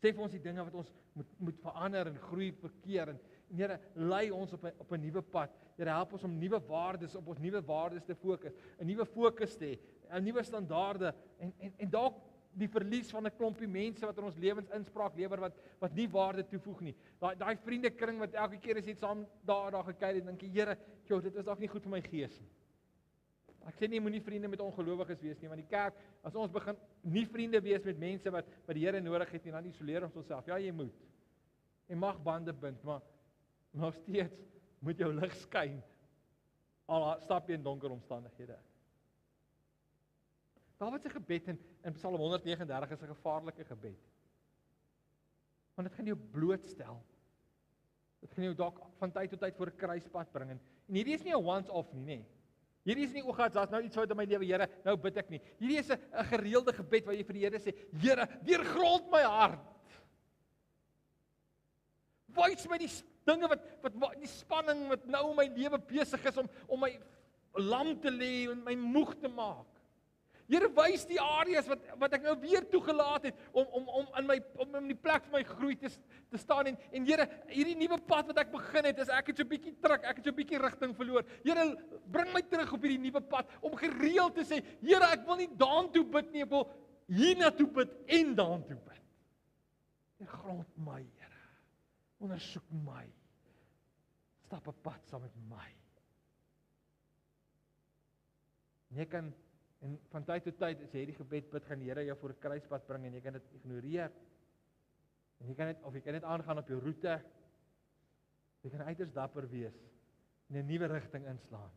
Sê vir ons die dinge wat ons moet verander en groei, verkeer en Here, lei ons op 'n nuwe pad. Here, help ons om op ons nuwe waardes te fokus, 'n nuwe fokus te hê, 'n nuwe standaarde en dalk die verlies van 'n klompie mense wat in ons lewens inspraak lewer wat nie waarde toevoeg nie. Daai vriendekring wat elke keer as jy saam daar gekyk het, dink jy, Here, dit is dalk nie goed vir my gees nie. Ek sê nie moenie vriende met ongelowiges wees nie, want die kerk, as ons begin nie vriende wees met mense wat die Here nodig het nie, dan isoleer ons onsself. Ja, jy moet. Jy mag bande bind, maar nog steeds moet jou lig skyn. Al stap jy in donker omstandighede. Dawid se gebed in Psalm 139 is 'n gevaarlike gebed. Want dit gaan jou blootstel. Dit gaan jou dalk van tyd tot tyd voor 'n kruispad bring. En hierdie is nie 'n once-off nie, nê. Hierdie is nie daar's nou iets fout in my lewe, Here, nou bid ek nie. Hierdie is 'n gereelde gebed waar jy vir die Here sê, Here, deurgrond my hart. Wys my die dinge wat die spanning wat nou in my lewe besig is om my lam te lê en my moeg te maak. Here, wys die areas wat ek nou weer toegelaat het om in die plek van my groei te staan en Here, hierdie nuwe pad wat ek begin het, is ek het so 'n bietjie druk, ek het so 'n bietjie rigting verloor. Here, bring my terug op hierdie nuwe pad om gereeld te sê, Here, ek wil nie daartoe bid nie, ek wil hiernatoe bid en daartoe bid. Deurgrond my, Here. Ondersoek my. Stap 'n pad saam met my. Jy kan en van tyd tot tyd as jy hierdie gebed bid, gaan die Here jou voor 'n kruispad bring en jy kan dit ignoreer. En jy kan net aangaan op jou roete. Jy kan uiters dapper wees en 'n nuwe rigting inslaan.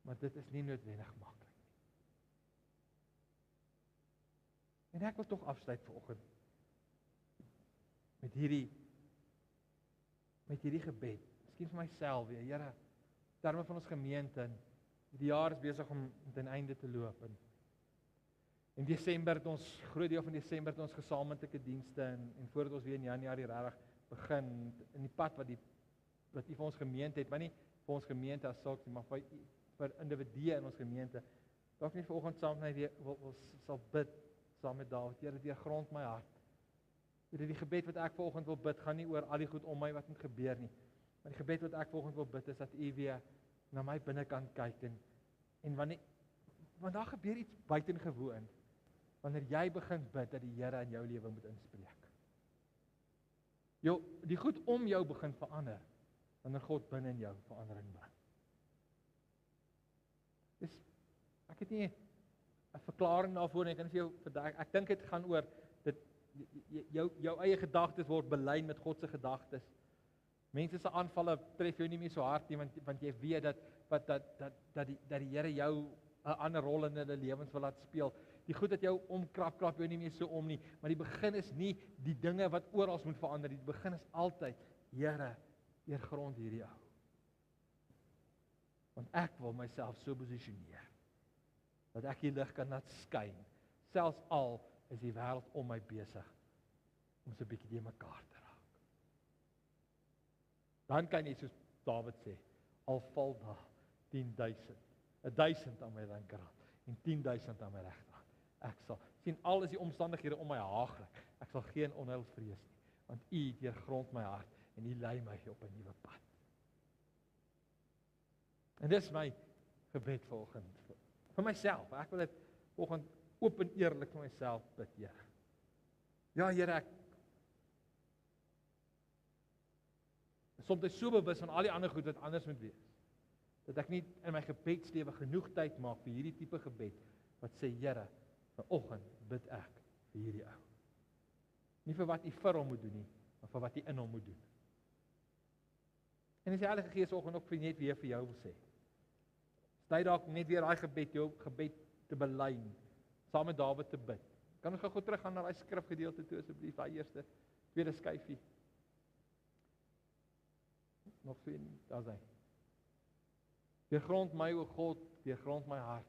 Maar dit is nie noodwendig maklik nie. En ek wil tog afsluit vanoggend met hierdie gebed. Miskien vir myself weer, Here, in terme van ons gemeente, en die jaar is besig om ten einde te loop. En in Desember het ons, groot deel van Desember het ons gesamentlike dienste en voordat ons weer in Januarie regtig begin in die pad wat U vir ons gemeente het, maar nie vir ons gemeente as sulks nie, maar vir individue in ons gemeente. Dalk nie vanoggend saam met my weer sal bid saam met Dawid. Here, deurgrond my hart. Here, die gebed wat ek vanoggend wil bid, gaan nie oor al die goed om my wat moet gebeur nie. Maar die gebed wat ek vanoggend wil bid is dat U weer na my binnekant kyk en want daar gebeur iets buitengewoon wanneer jy begin bid dat die Here in jou lewe moet inspreek. Die goed om jou begin verander wanneer God binne in jou verandering bring. Ek het nie 'n verklaring daarvoor nie, ek kan vir jou verduidelik. Ek dink dit gaan oor dit jou eie gedagtes word belyn met God se gedagtes. Mense se aanvalle tref jou nie meer so hard nie want jy weet dat die Here jou 'n ander rol in hulle lewens wil laat speel. Die goed dat jou omkrap jou nie meer so om nie, maar die begin is nie die dinge wat oral moet verander nie. Die begin is altyd, Here, deurgrond hierdie ou. Want ek wil myself so posisioneer dat ek die lig kan laat skyn, selfs al is die wêreld om my besig om so 'n bietjie de mekaar te raak. Dan kan jy soos Dawid sê, al val daar 10,000, 1,000 aan my linkerhand en 10,000 aan my regterhand. Ek sal sien al is die omstandighede om my haaglik. Ek sal geen onheil vrees nie, want U deurgrond my hart en U lei my op 'n nuwe pad. En dis my gebed vanoggend vir myself. Ek wil dit vanoggend oop en eerlik vir myself bid, Here. Ja, Here, ek is soms so bewus van al die ander goed wat anders moet wees, dat ek nie in my gebedslewe genoeg tyd maak vir hierdie tipe gebed, wat sê, Here, vanoggend bid ek vir hierdie ou. Nie vir wat U vir hom moet doen nie, maar vir wat U in hom moet doen. En as die Heilige Gees vanoggend ook net weer vir jou wil sê, tyd dalk net weer daai gebed, jou gebed te belyn, saam met Dawid te bid. Kan ons gou teruggaan na daai skrifgedeelte toe asseblief, daai eerste, tweede skyfie. Nog sien, daar's hy. Deurgrond my, o God, deurgrond my hart.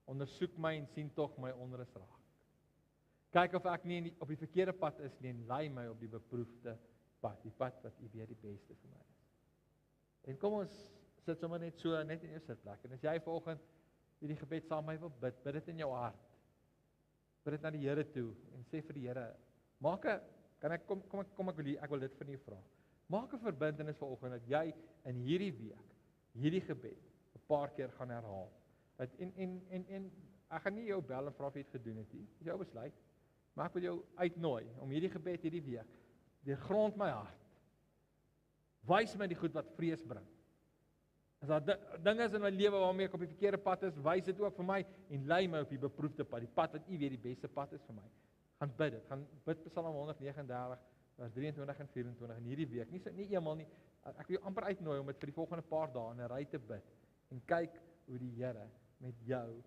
Ondersoek my en sien tog my onrus raak. Kyk of ek nie op die verkeerde pad is nie en lei my op die beproefde pad, die pad wat U weet die beste vir my is. En kom ons sit sommer net so, net in jou sitplek. En as jy vanoggend hierdie gebed saam met my wil bid, bid dit in jou hart. Bid dit na die Here toe en sê vir die Here, maak 'n, kan ek kom ek wil dit van U vra. Maak 'n verbintenis vanoggend dat jy in hierdie week hierdie gebed 'n paar keer gaan herhaal. Dat en ek gaan nie jou bel en vra of jy dit gedoen het nie. Dis jou besluit. Maar ek wil jou uitnooi om hierdie gebed hierdie week deurgrond my hart. Wys my die goed wat vrees bring. As daar dinge is in my lewe waarmee ek op die verkeerde pad is, wys dit ook vir my en lei my op die beproefde pad, die pad wat U weet die beste pad is vir my. Gaan bid dit. Gaan bid Psalm 139 vers 23 en 24 in hierdie week. Nie eenmal nie. Ek wil jou amper uitnooi om dit vir die volgende paar dae in 'n ry te bid en kyk hoe die Here met jou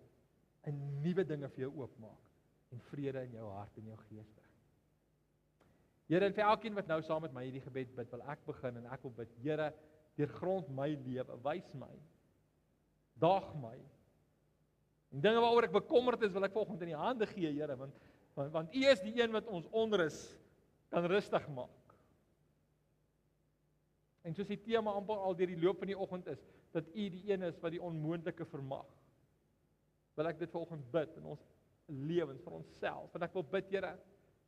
'n nuwe dinge vir jou oopmaak en vrede in jou hart en jou gees bring. Here, en vir elkeen wat nou saam met my hierdie gebed bid, wil ek begin en ek wil bid, Here, deurgrond my lewe, wys my, daag my. En dinge waaroor ek bekommerd is, wil ek vanoggend in die hande gee, Here, want U is die een wat ons onrus kan rustig maak. En soos die tema amper al deur die loop van die oggend is, dat U die een is wat die onmoontlike vermag. Wil ek dit vanoggend bid in ons lewens vir onsself. En ek wil bid, Here,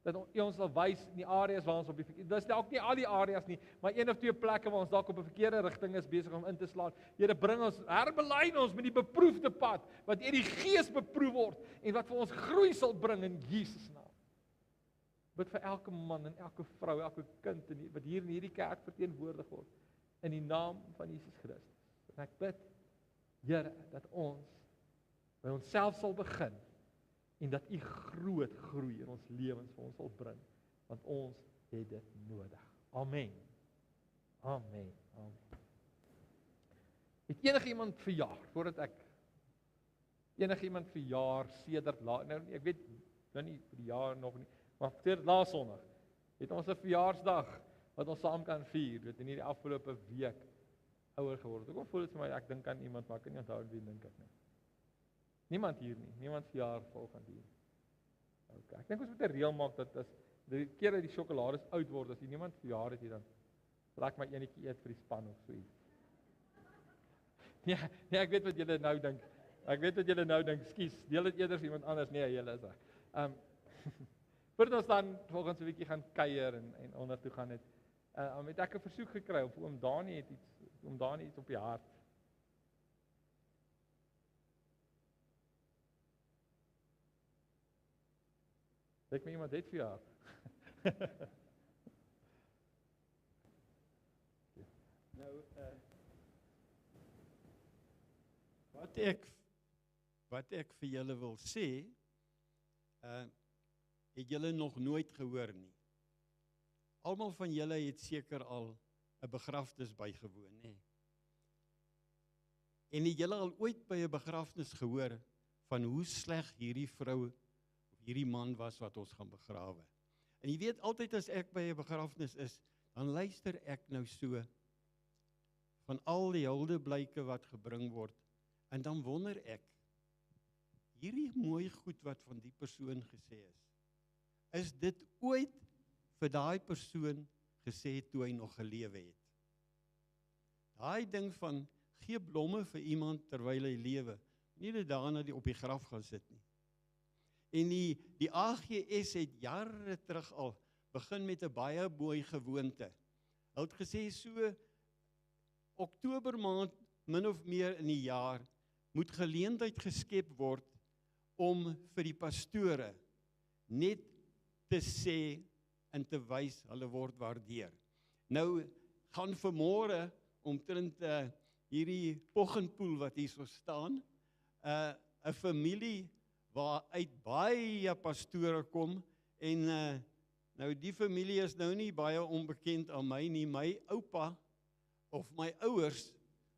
dat U ons sal wys in die areas waar ons op die verkeerde, dis dalk nie al die areas nie, maar een of twee plekke waar ons dalk op 'n verkeerde rigting is besig om in te slaan. Here, bring ons, herbelyn ons met die beproefde pad, wat deur die Gees beproef word en wat vir ons groei sal bring in Jesus naam. Bid vir elke man en elke vrou, elke kind wat hier in hierdie kerk verteenwoordig word in die naam van Jesus Christus. En ek bid, Here, dat ons by onsself sal begin en dat U groot groei in ons lewens vir ons sal bring, want ons het dit nodig. Amen. Amen. Amen. Het enigiemand verjaar voordat ek enigiemand verjaar sedert nou ek weet nou nie vir die jaar nog nie, maar sedert laas Sondag Het ons 'n verjaarsdag wat ons saam kan vier. Weet in hierdie afgelope week ouer geword. Ek voel dit vir my ek dink aan iemand, maar ek kan nie onthou wie dink ek nie. Niemand hier nie. Niemand verjaar volgende hier. Okay. Ek dink ons moet 'n reël maak dat as die keer dat die sjokolades oud word, as niemand verjaar het hier dan sal ek my enetjie eet vir die span of so iets. Nee, ek weet wat julle nou dink. Ek weet wat julle nou dink. Skus, deel dit eerder iemand anders. Nee, julle is reg. Voordat ons dan volgens 'n bietjie gaan kuier en onder toe gaan het ek 'n versoek gekry of oom Dani het iets op die hart. Dink my iemand het verjaar. Nou wat ek vir julle wil sê, het julle nog nooit gehoor nie. Almal van julle het seker al 'n begrafnis bygewoon, nê? En het julle al ooit by 'n begrafnis gehoor van hoe sleg hierdie vrou of hierdie man was wat ons gaan begrawe? En jy weet altyd as ek by 'n begrafnis is, dan luister ek nou so van al die huldeblyke wat gebring word. En dan wonder ek, hierdie mooi goed wat van die persoon gesê is dit ooit vir daai persoon gesê toe hy nog gelewe het? Daai ding van gee blomme vir iemand terwyl hy lewe, nie net daarna op die graf gaan sit nie. En die AGS het jare terug al begin met 'n baie mooi gewoonte. Hulle het gesê so Oktober maand min of meer in die jaar moet geleentheid geskep word om vir die pastore net te sê en te wys hulle word waardeer. Nou gaan vanmôre omtrent hierdie Poggenpoel wat hier so staan, 'n familie waar uit baie pastore kom en nou die familie is nou nie baie onbekend aan my nie. My oupa of my ouers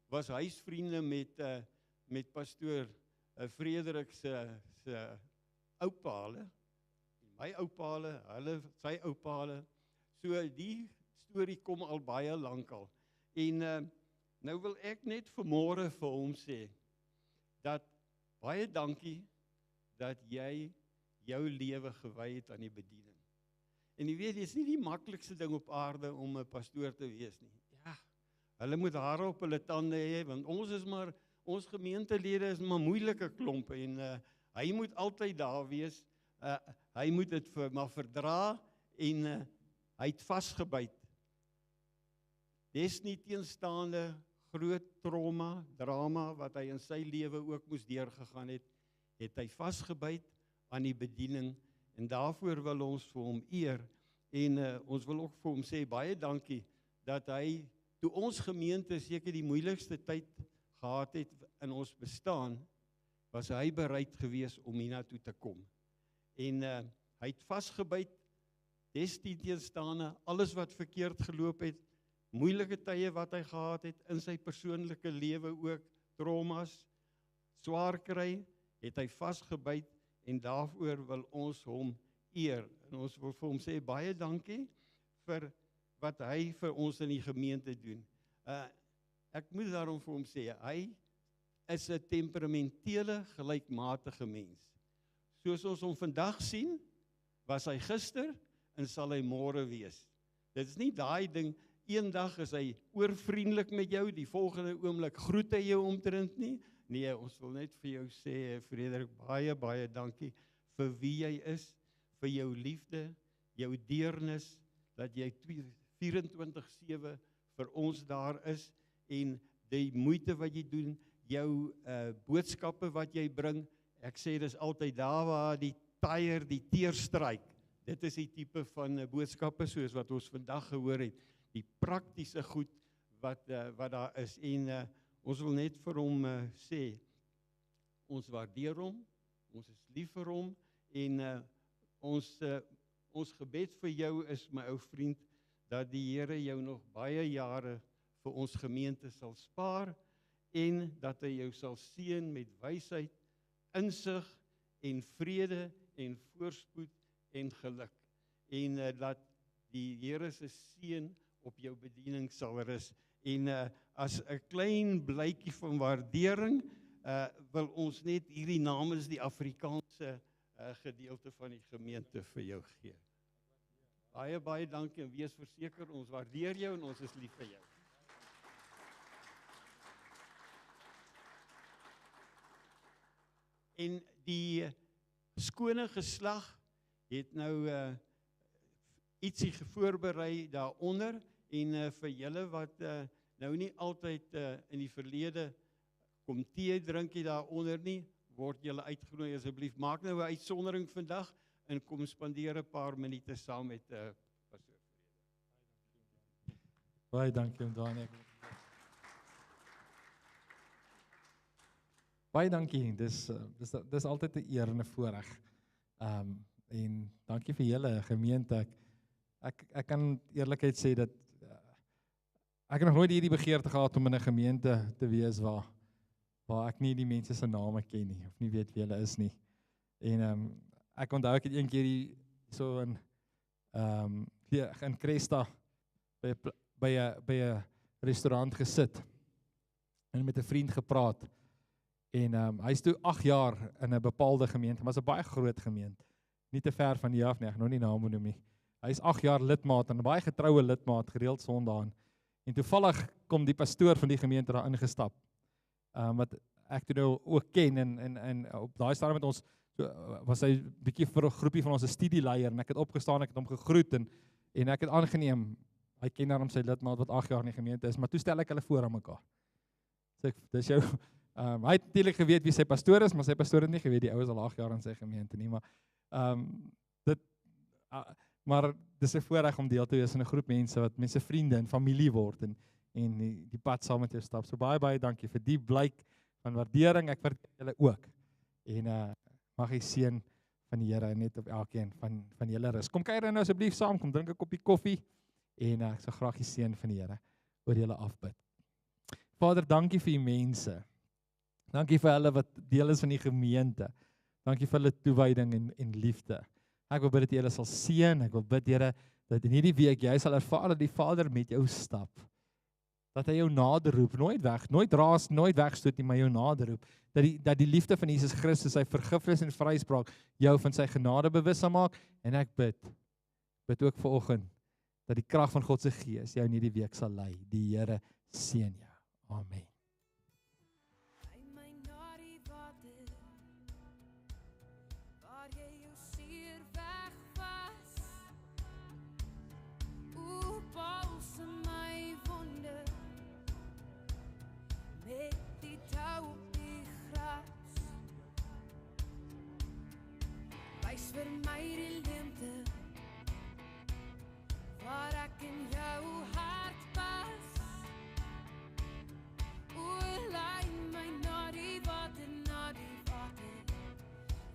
was huisvriende met pastoor Frederik se oupa hulle. My oupa hulle sy oupa hulle. So die storie kom al baie lank al. En nou wil ek net vanmôre vir hom sê dat baie dankie dat jy jou lewe gewy het aan die bediening. En jy weet, dit is nie die maklikste ding op aarde om 'n pastoor te wees nie. Ja, hulle moet hare op hulle tande hê, want ons gemeentelede is maar moeilike klompe en hy moet altyd daar wees. Hy moet dit maar verdra en hy het vasgebyt. Desnieteenstaande groot drama wat hy in sy lewe ook moes deurgegaan het hy vasgebyt aan die bediening en daarvoor wil ons vir hom eer en ons wil ook vir hom sê baie dankie dat hy toe ons gemeente seker die moeilikste tyd gehad het in ons bestaan, was hy bereid gewees om hiernatoe te kom. En hy het vasgebyt, desnieteenstaande, alles wat verkeerd geloop het, moeilike tye wat hy gehad het, in sy persoonlike lewe ook, traumas, swaar kry, het hy vasgebyt, en daarvoor wil ons hom eer, en ons wil vir hom sê, baie dankie, vir wat hy vir ons in die gemeente doen. Ek moet daarom vir hom sê, hy is 'n temperamentele, gelykmatige mens. Soos ons hom vandag sien, was hy gister en sal hy môre wees. Dit is nie daai ding, eendag is hy oorvriendelik met jou, die volgende oomblik groet hy jou omtrent nie. Nee, ons wil net vir jou sê, Frederik, baie, baie dankie vir wie jy is, vir jou liefde, jou deernis, dat jy 24/7 vir ons daar is, en die moeite wat jy doen, jou boodskappe wat jy bring, ek sê dis altyd daar waar die tyre, die teerstryk, dit is die tipe van boodskappe soos wat ons vandag gehoor het, die praktiese goed wat daar is, en ons wil net vir hom sê, ons waardeer hom, ons is lief vir hom, en ons gebed vir jou is, my ou vriend, dat die Here jou nog baie jare vir ons gemeente sal spaar, en dat hy jou sal seën met wysheid, insig en vrede en voorspoed en geluk. En dat die Here se seën op jou bediening sal rus. En as 'n klein blytjie van waardering, wil ons net hierdie namens die Afrikaanse gedeelte van die gemeente vir jou gee. Baie dankie en wees verseker, ons waardeer jou en ons is lief vir jou. En die skone geslag het nou ietsie voorberei daaronder en vir julle wat nou nie altyd in die verlede kom tee drink jy daaronder nie, word julle uitgenooi asseblief. Maak nou 'n uitsondering vandag en kom spandeer 'n paar minute saam met pastoor. Baie dankie om Daniel. Baie dankie. Dis altyd 'n eer en 'n voorreg. En dankie vir julle gemeente. Ek kan eerlikheid sê dat ek het nog nooit hierdie begeerte gehad om in 'n gemeente te wees waar ek nie die mense se name ken nie of nie weet wie hulle is nie. En ek onthou ek het een keer so in Cresta by 'n restaurant gesit en met 'n vriend gepraat. En hy is toe 8 jaar in 'n bepaalde gemeente, maar 'n baie groot gemeente. Nie te ver van hier af nie, ek nog nie name noem nie. Hy is 8 jaar lidmaat en 'n baie getroue lidmaat, gereeld Sondae. En toevallig kom die pastoor van die gemeente daar ingestap. Wat ek toe nou ook ken en op daai stadium met ons was hy bietjie vir 'n groepie van ons 'n studieleier en ek het opgestaan, ek het hom gegroet en ek het aangeneem. Hy ken daarom sy lidmaat wat 8 jaar in die gemeente is, maar toe stel ek hulle voor aan mekaar. So dis jou hy het natuurlik geweet wie sy pastoor is, maar sy pastoor het nie geweet die ou is al 8 jaar in sy gemeente nie, maar dis 'n voorreg om deel te wees in 'n groep mense wat mense vriende en familie word en die pad saam met jou stap. So baie dankie vir die blyk van waardering. Ek waardeer julle ook. En mag die seën van die Here net op elkeen van julle rus. Kom kuier nou asseblief saam, kom drink 'n koppie koffie en ek sal graag die seën van die Here oor julle afbid. Vader, dankie vir die mense. Dankie vir hulle wat deel is van die gemeente. Dankie vir hulle toewyding en liefde. Ek wil bid dat julle sal seën. Ek wil bid, Here, dat in hierdie week jy sal ervaar dat die Vader met jou stap. Dat hy jou nader roep, nooit raas, nooit wegstoot nie, maar jou nader roep. Dat die liefde van Jesus Christus, sy vergifnis en vryspraak jou van sy genade bewus sal maak. En ek bid ook vanoggend dat die krag van God se Gees jou in hierdie week sal lei. Die Here seën jou. Amen. Vir my die leemte waar ek in jou hart pas. O, lei my na die water,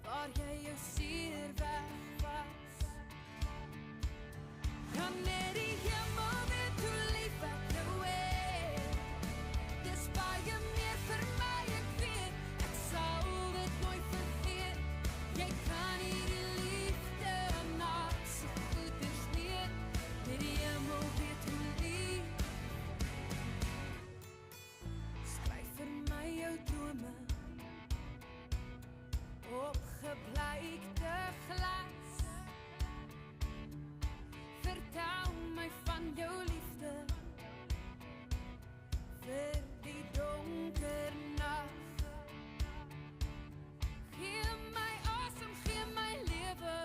waar jy jou seer wegwas. Kan net die hemel weet hoe lief ek jou het. Dis baie meer vir my, ek weet, ek sal dit nooit vergeet. Jy kan nie opgebleikte glas. Vertel my van jou liefde vir die donker nag. Gee my asem, gee my lewe,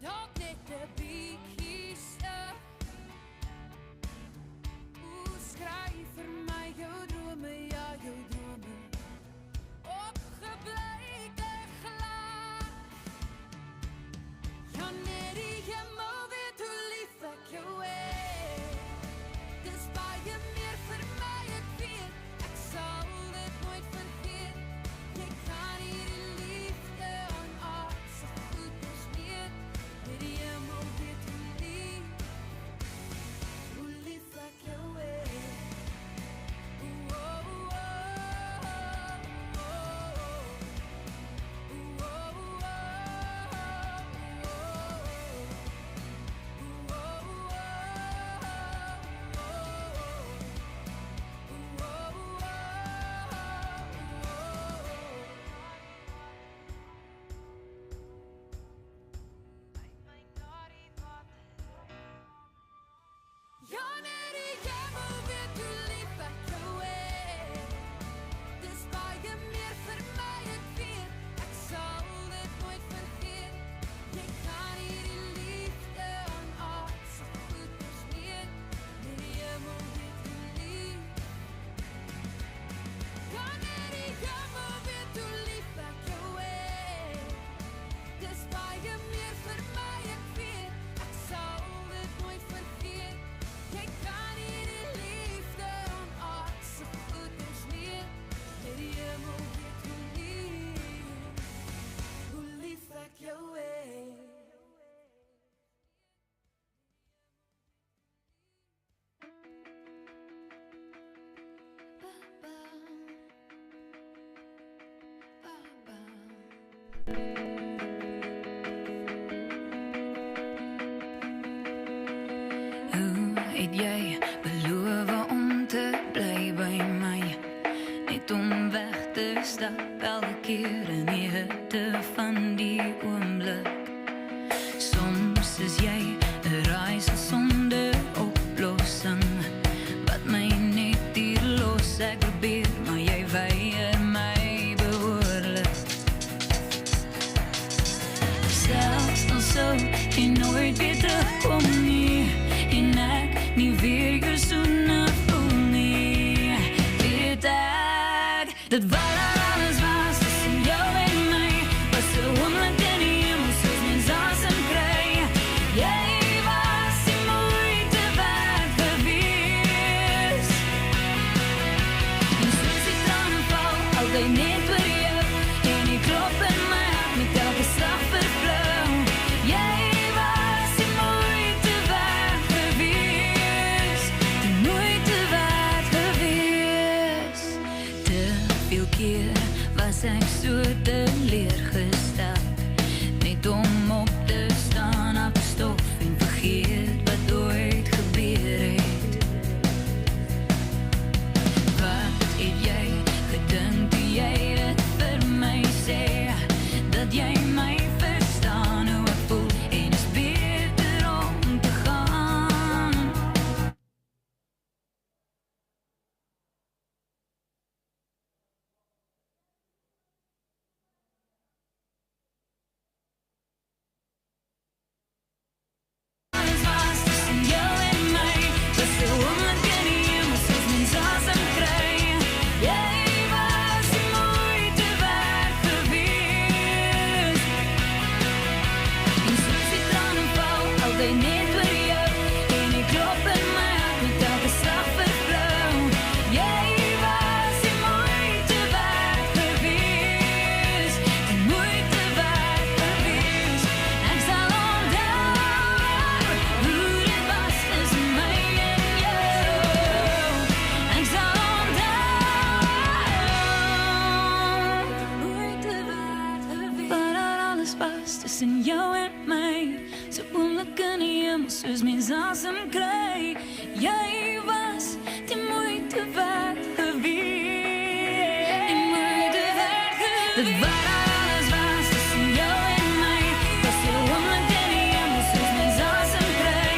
dalk net 'n bietjie stil. O, skryf vir my jou drome, ja, jou drome. Opgebleikte glas. Ja, net die hemel weet hoe lief ek jou het jy beloof om te bly by my, net om weg te stap elke keer in die hitte van die oomblik. Soms is jy 'n raaisel sonder oplossing, wat my net hier los. Ek probeer, maar jy weier my behoorlik. Selfs dan sou jy nooit weer terugkom nie, en ek nie weer jou soene voel nie, weet ek dat wat alles was tussen jou en my was 'n oomblik in die hemel soos mens asem kry. Jy was die moeite werd gewees, en soos die trane val altyd net oor jou, en die klop in my hart met elke slag vervlou. Jy was die moeite werd gewees, die moeite werd gewees. Te veel keer was ek so teleurgestel, net om op te staan op stof en vergeet wat ooit gebeur het. Wat het jy gedink toe jy dit vir my sê, dat jy my verstaan hoe ek voel, en is beter om te gaan. Alles was tussen jou en my was 'n oomblik in die hemel soos mens asem kry. Jy was die moeite werd gewees, en soos die trane val altyd net oor jou, en die klop in my hart met elke slag vervlou. Jy was die moeite werd gewees, die moeite werd gewees. Ek sal onthou hoe dit was tussen my en jou. Ek sal onthou moeite werd gewees, wat alles was tussen jou en my, so oomblik in die hemel soos mens asem kry. Jy was die moeite werd gewees, die moeite werd gewees. Dat wat alles was tussen jou en my was 'n oomblik in die hemel soos mens asem kry.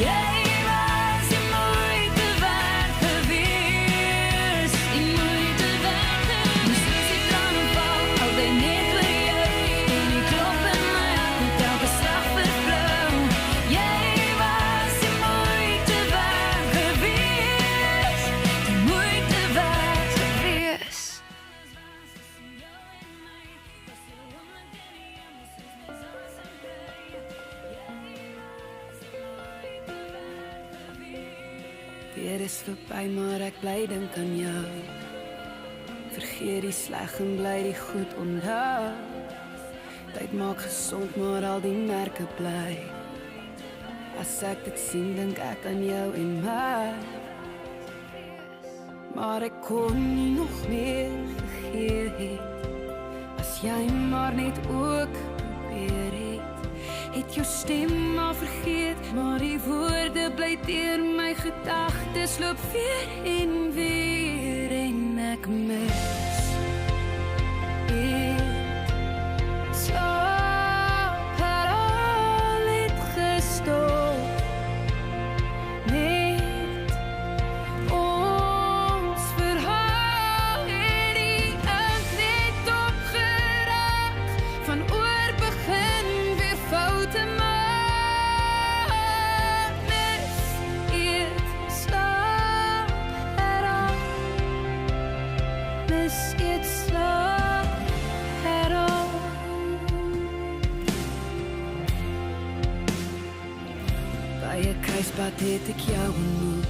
Jy was die moeite werd gewees, die moeite werd gewees. Soos die trane val altyd net oor jou, en die klop in my hart met elke slag vervlou. Jy was die moeite werd gewees, die moeite werd gewees. Weer is verby, maar ek bly dink aan jou. Vergeet die sleg en bly die goed onthou. Tyd maak gesond, maar al die merke bly. As ek dit sien, dink ek aan jou en my. Maar ek kon nie nog meer vergeet het, as jy maar net ook probeer het. Het jou stem al vergeet, maar die woorde bly deur my gedagtes loop weer en weer, en ek mis het slaap het al het gestop, net ons verhaal het die ink net opgeraak, van oor begin weer foute maak. Mis het slaap het al, mis het slaap het al. By 'n kruispunt het ek jou ontmoet,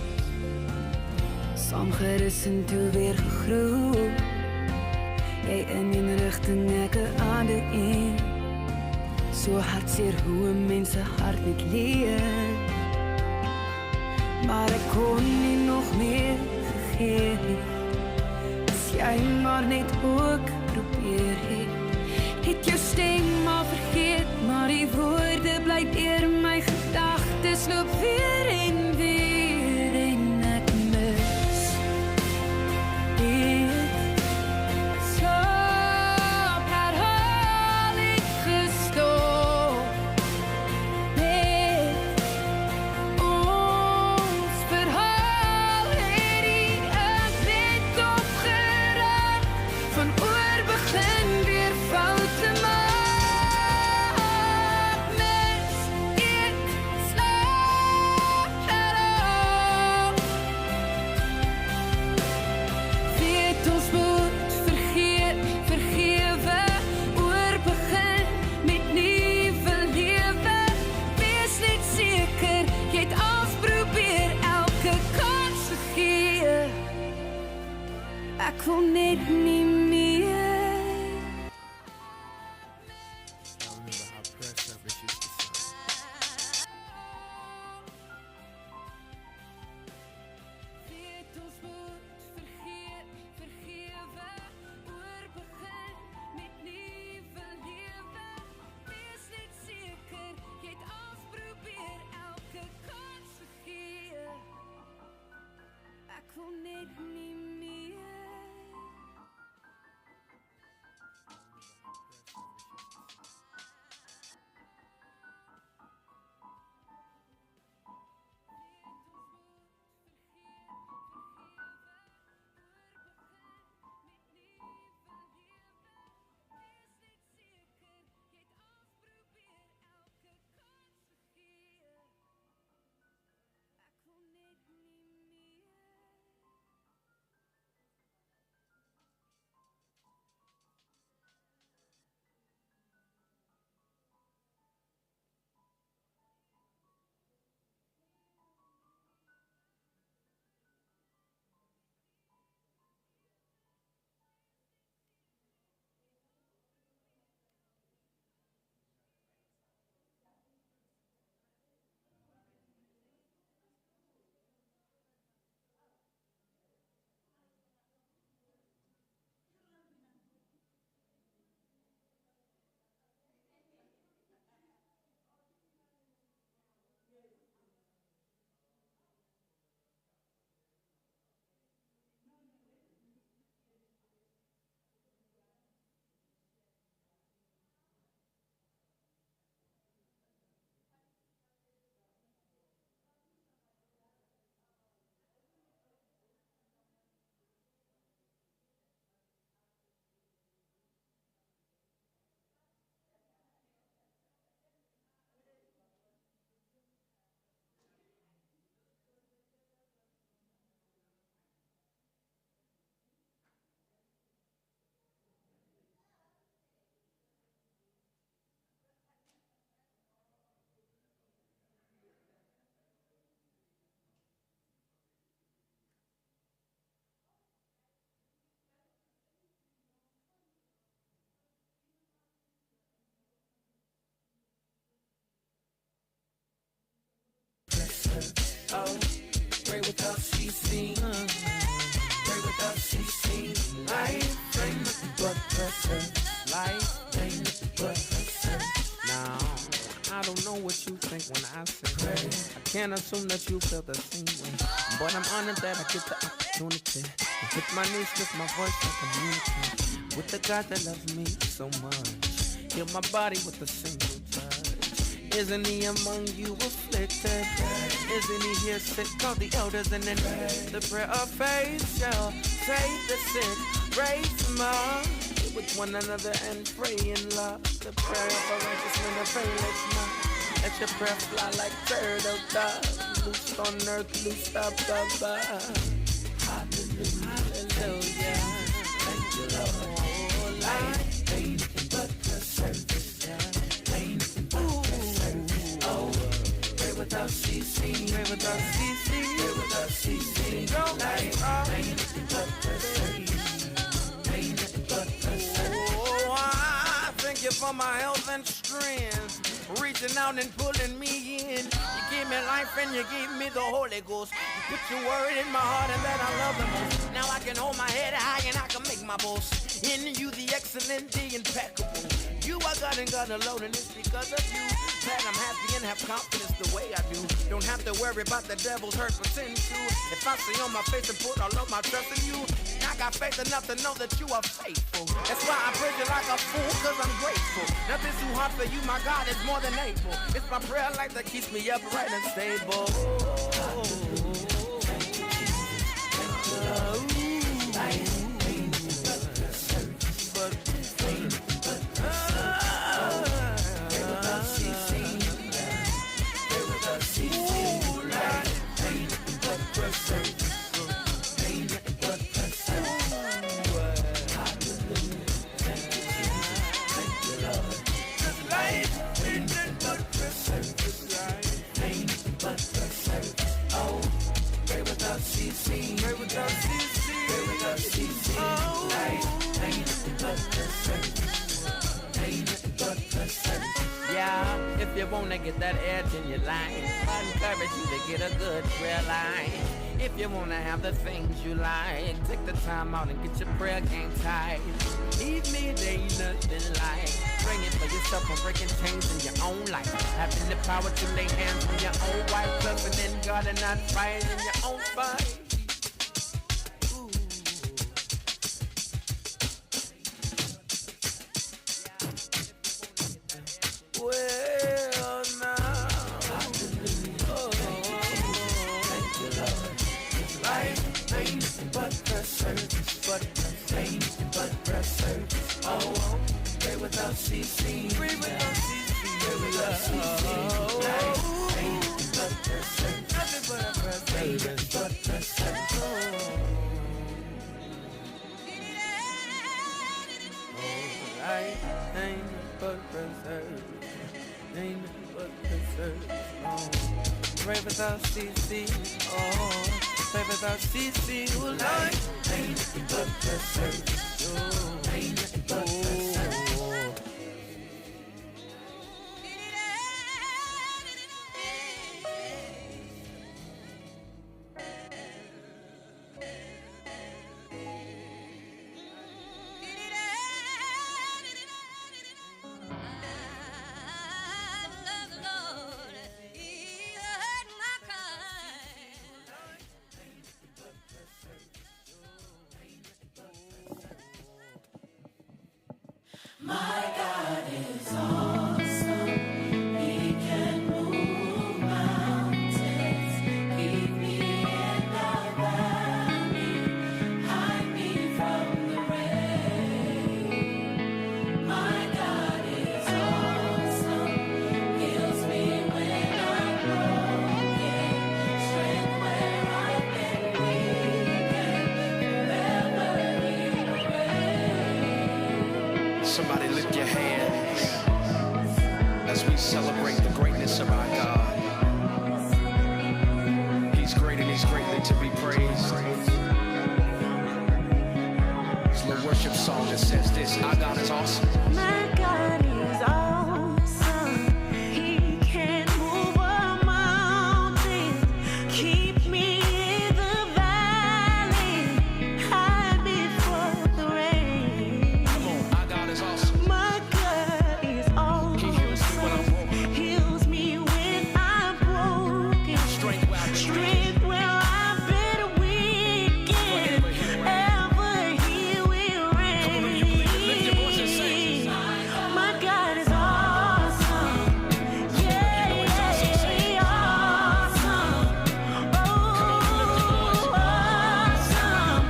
saam gerus en toe weer gegroet. Jy in een rigting, ek 'n ander een. So hartseer hoe 'n mens se hart net leer. Maar ek kon nie nog meer vergeet het, as jy maar net ook probeer het. Het jou stem al vergeet, maar die woorde bly deur my gedagtes loop weer en weer. Ek wil net nie meer. Weet ons moet vergeet, vergewe, oorbegin met nuwe lewe. Wees net seker, jy het alles probeer, elke kans gegee. Ek wil net nie meer. Oh, pray without ceasing. Pray without ceasing. Life ain't nothing but pressure. Life ain't nothing but pressure. Now, I don't know what you think when I say pray. I can't assume that you feel the same way. But I'm honored that I get the opportunity to hit my knees with my voice and communicate with the God that loves me so much. Heal my body with a single touch. Isn't he among you afflicted? Isn't he here sick? Call the elders and then the prayer of faith shall save the sick. Raise them up with one another and pray in love. The prayer of a righteous man availeth not. Let your prayer fly like turtle doves. Loose on earth, loose up above. Hallelujah. Hallelujah. Thank you, Lord. Oh, life ain't nothing but the surface. Without ceasing, pray without ceasing, pray without ceasing. No life, ain't nothing but pressure. Ain't nothing but pressure. Oh, I thank you for my health and strength, reaching out and pulling me in. You gave me life and you gave me the Holy Ghost. You put your word in my heart and that I love the most. Now I can hold my head high and I can make my boast. In you, the excellent, the impeccable. You are God and God alone, and it's because of you that I'm happy and have confidence the way I do. Don't have to worry about the devil's hurt potential. If I see on my face and put all of my trust in you, I got faith enough to know that you are faithful. That's why I praise you like a fool, cause I'm grateful. Nothing's too hard for you, my God is more than able. It's my prayer life that keeps me upright and stable. Life ain't but pressure. you wanna get that edge in your life, I encourage you to get a good prayer life. If you wanna have the things you like, take the time out and get your prayer game tight. Believe me, there ain't nothing like praying for yourself and breaking chains in your own life. Having the power to lay hands on your own wife, trusting in God and not fighting in your own fight. Well, now, oh, thank you, Lord. Life ain't but the service, but the ain't but the service. Oh, pray without ceasing, pray without ceasing, pray without ceasing. Life ain't but the service, nothing but a service, but the service. Oh, life ain't but the service. Ain't but the service. Oh, pray without ceasing. Oh, pray without ceasing. Oh, life ain't but the service. Oh, ain't but the service. My God is awesome. He can move mountains. Keep me in the valley. Hide me from the rain. My God is awesome. Heals me when I'm broken. Strength where I've been weakened. Forever He will reign. Somebody lift your hands as we celebrate the greatness of our God. He's great and He's greatly to be praised. It's a little worship song that says this: our God is awesome. My God is awesome. He can move a mountain. Keep me in the valley. Hide me from the rain. Come on, our God is awesome. My God is awesome. He heals me when I'm broken. Heals me when I'm broken. Strength where I've been weak. Strength where I've been weakened. Ever He will reign. Lift your voice and sing. My God is awesome. Yeah, yeah, awesome. Oh, awesome.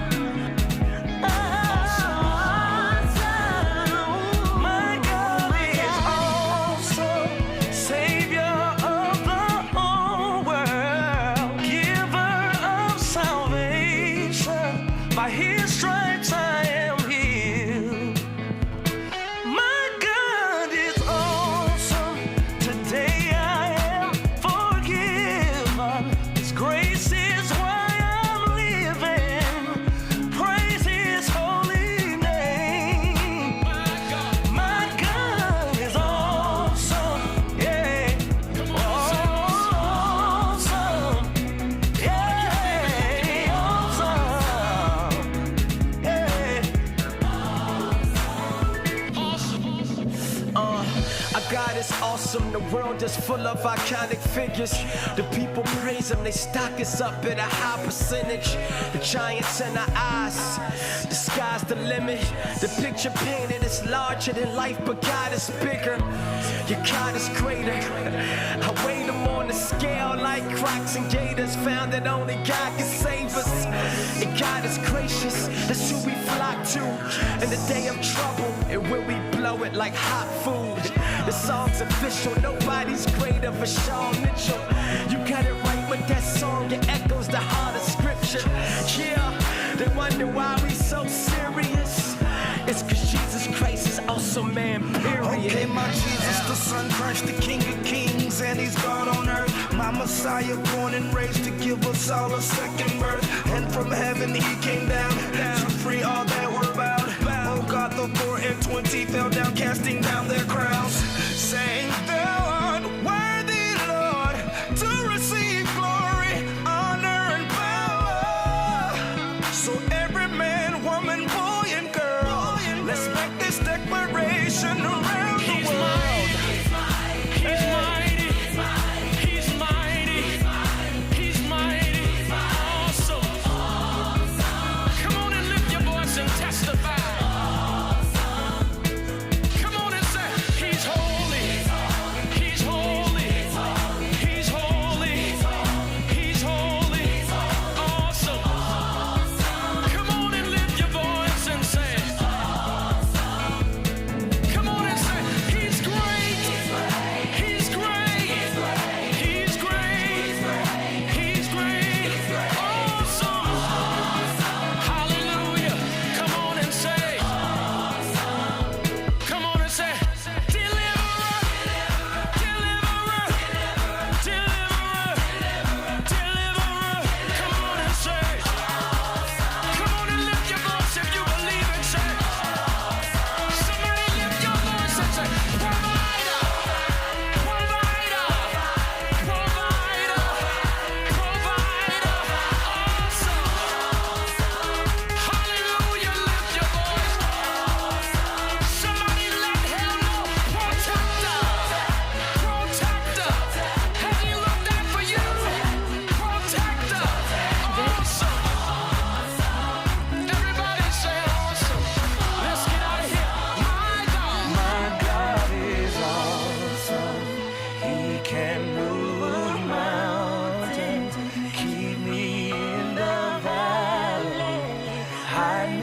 My God is awesome. Savior of the whole world. Giver of salvation. By His stripes I am healed. My God is awesome. Today I am forgiven. His grace is why I'm living. Praise His holy name. My God is awesome. Yeah. Awesome. Yeah. Awesome. Yeah. Our God is awesome. The world is full of iconic figures. The people praise Him. They stock us up at a high percentage. The giants in our eyes. The sky's the limit. The picture painted is larger than life, but God is bigger. Your God is greater. I weigh Him on the scale like Crocs and Gators. Found that only God can save us. And God is gracious. That's who we flock to. In the day of trouble, and when we blow it like hot food. The song's official. Nobody's greater for Sean Mitchell. You got it right with that song. It echoes the heart of scripture. Yeah, they wonder why we so serious. It's cause Jesus Christ is awesome, man, period. Okay, my Jesus, the Son, Christ, the King of Kings, and He's God on earth. My Messiah, born and raised to give us all a second birth. And from heaven He came down to free all that were bound. Oh God, the 4 and 20 fell down, casting down their crowns, saying, "Thou art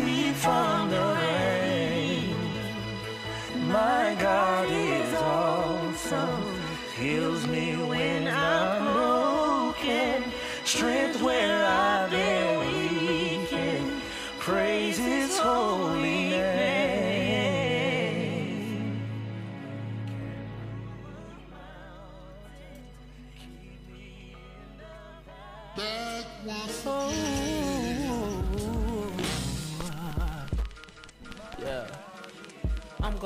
me from the rain. My God is awesome, heals me when I'm broken, strength where I've been weakened, praise His holy name. Yeah. I'm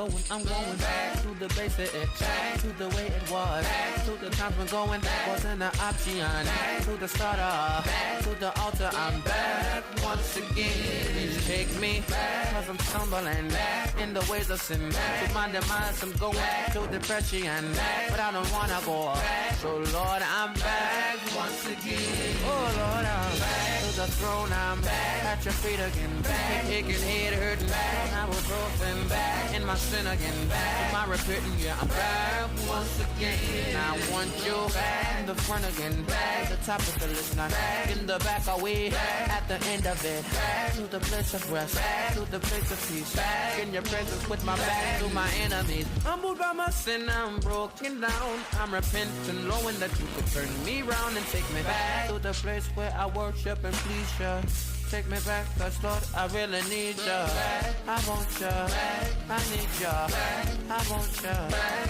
going back to the basic, back to the way it was, back to the times when going back wasn't an option, back to the starter, back to the altar. I'm back once again. Please take me back, cause I'm stumbling back in the ways of sin. To my demise, I'm going to depression, but I don't wanna go. So Lord, I'm back once again. Oh Lord, I'm back to the throne. I'm back at your feet again, back aching, head hurting, back I was broken, back in my sin again, back to my repenting. Yeah, I'm back once again. I want you back in the front again, back the top of the list, not back in the back. Are we at the end of it? Back to the place of rest, back to the place of peace, back in your presence with my back to my enemies. Humbled by my sin, I'm broken down. I'm repenting, knowing that you could turn me round and take me back to the place where I worship and please you. Take me back, cause Lord, I really need ya. I want ya, I need ya, I want ya.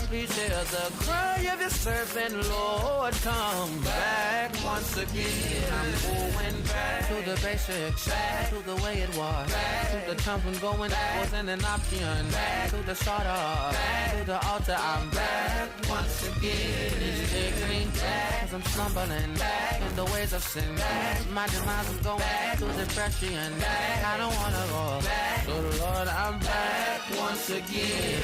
Please hear the cry of your servant, Lord, come back once again. I'm going back to the basics, back to the way it was, back to the times when going wasn't an option, back to the starter, back to the altar. I'm back once again. Please take me back, cause I'm stumbling back in the ways of sin. My demise is going to the depression. I don't wanna go back. So Lord, I'm back once again.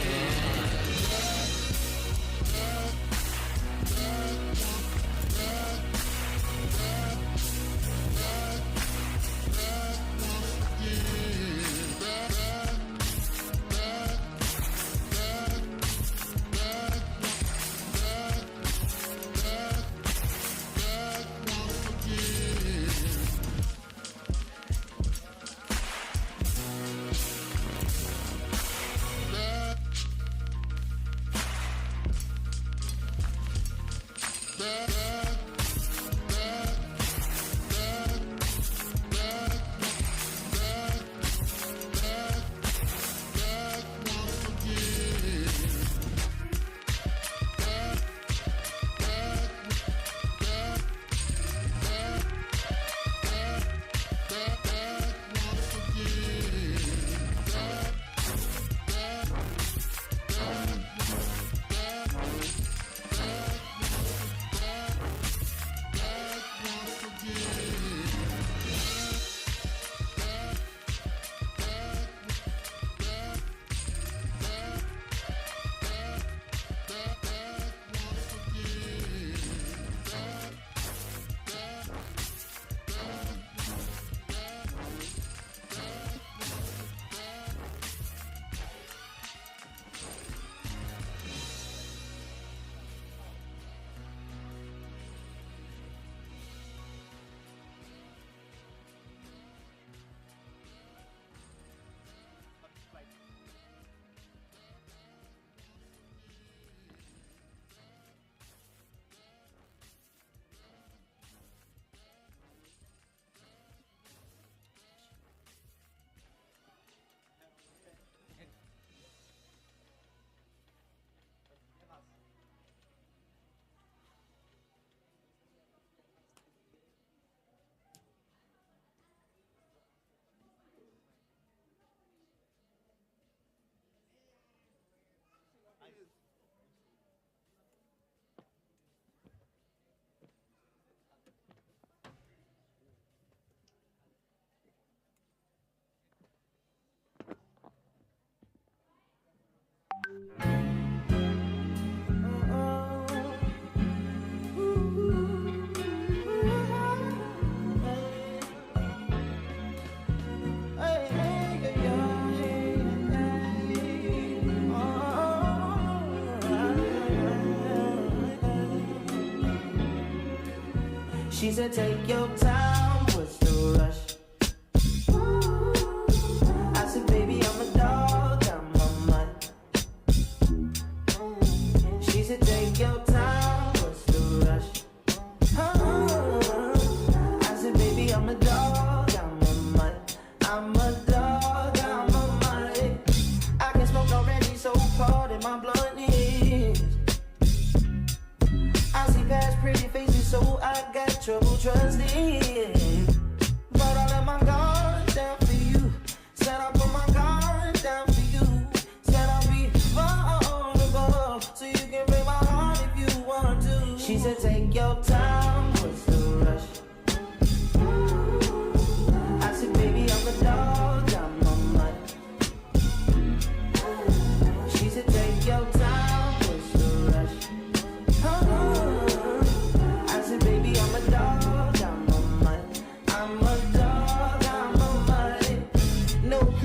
She said, take your time, what's the rush?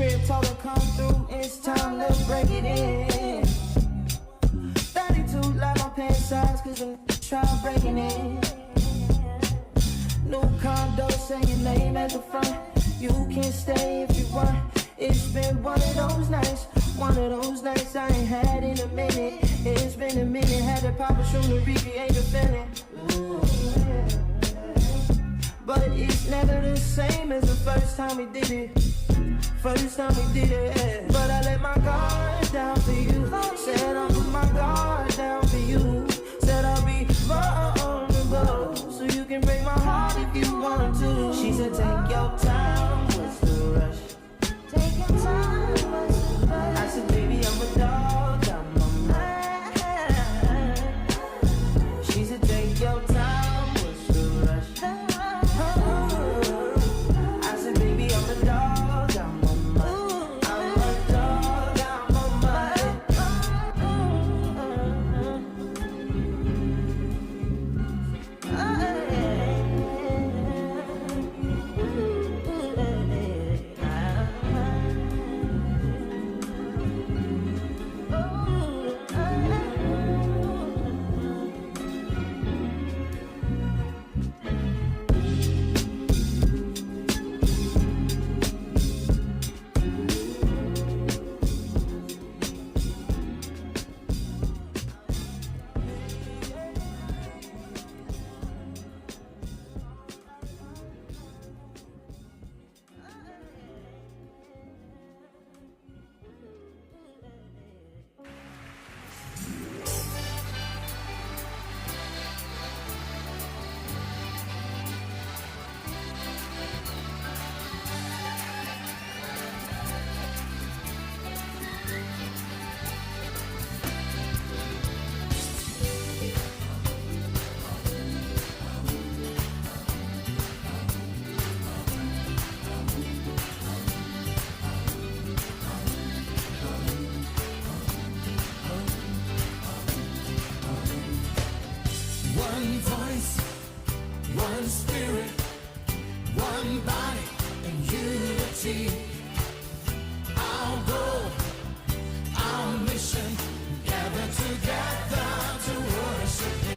crib, told her come through, it's time to break it in. 32 like my pants size, cause I'm trying breaking in. New condo, say your name at the front. You can stay if you want. It's been one of those nights I ain't had in a minute. It's been a minute, had to pop a shroom to recreate the feeling. Ooh, yeah. But it's never the same as the first time we did it. First time we did it, yeah. But I let my guard down for you. Said I'll put my guard down for you. Said I'll be vulnerable, so you can break my heart if you want to. She said take your time, what's the rush? Take your time, what's the rush? I said baby I'm a dog, I'm a man. She said take your time, what's the rush? I said baby I'm a dog, I'm a man. I'm a dog, I'm a man. One voice, one spirit, one body in unity. Our goal, our mission, gather together to worship.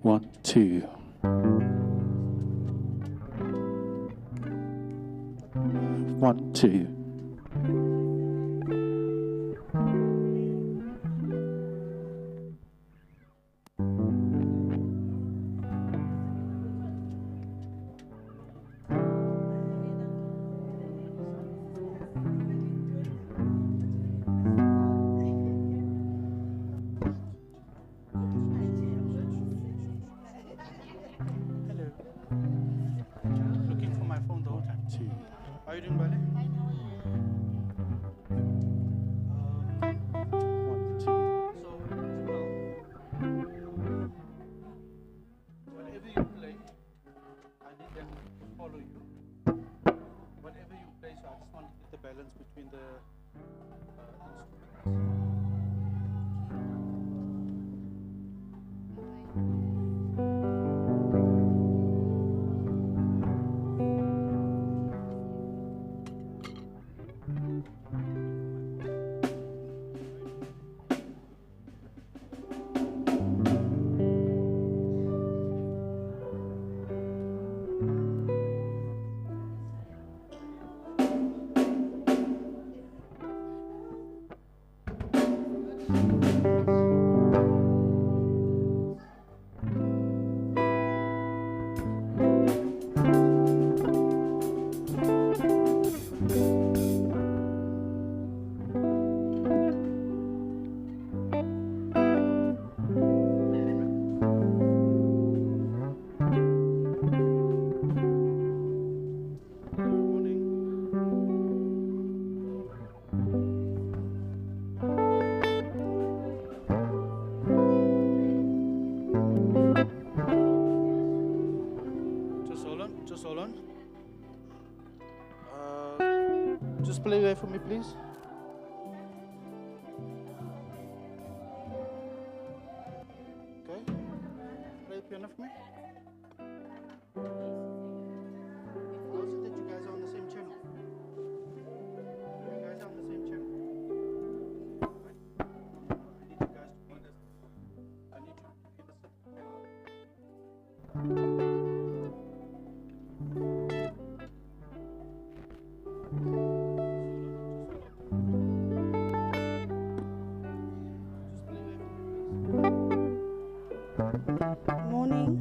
One, two. One, two. Looking you doing, Bale? Whatever you play, I need them to follow you. Whatever you play, so I just want to get the balance between the instruments. Just hold on. Just play there for me, please. Okay. Play piano for me. How is it that you guys are on the same channel? You guys are on the same channel. I need you guys to be this. I need you to be the Morning.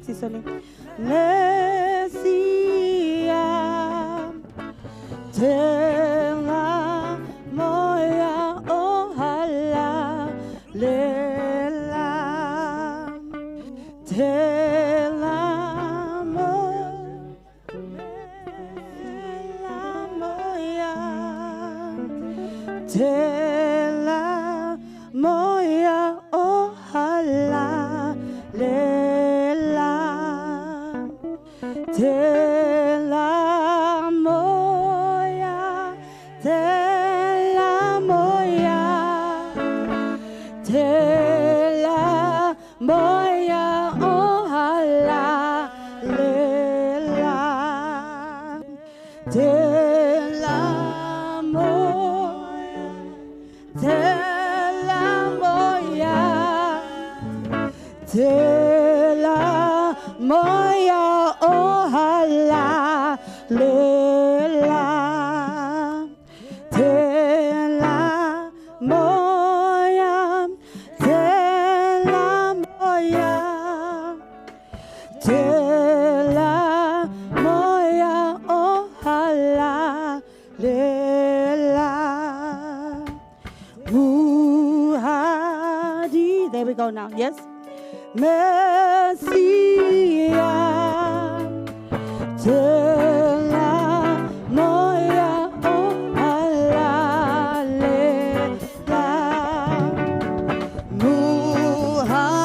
let's see something. Messia, Tela moya ohala lela, Tela moya, Tela moya ohala lela, Tela moya, Tela moya, Tela moya ohala lela, Tela moya, Tela moya, Tela moya ohala lela, Tela moya, Tela moya, Tela moya ohala lela. Muhadi. There we go now. Yes. Messia, Tela moya ohala lela. Muhadi,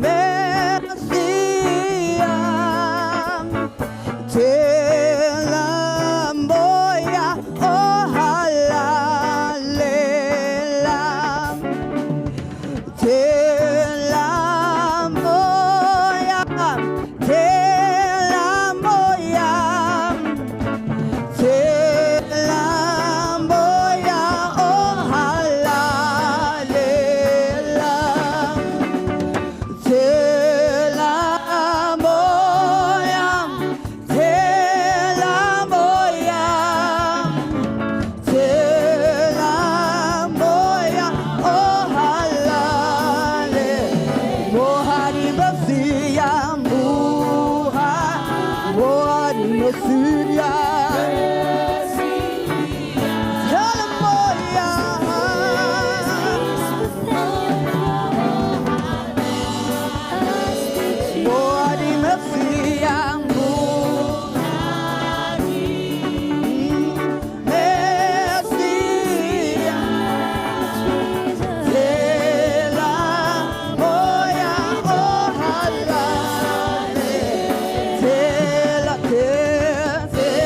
Messia, Tela moya ohala lela. Tela moya, Tela moya, Tela moya ohala lela, Tela moya, Tela moya, Tela moya ohala le, Mohari Messia, Mohari Messia, Tela moya, Mohari Messia, Messia, Tela moya ohala le, Tela, Tela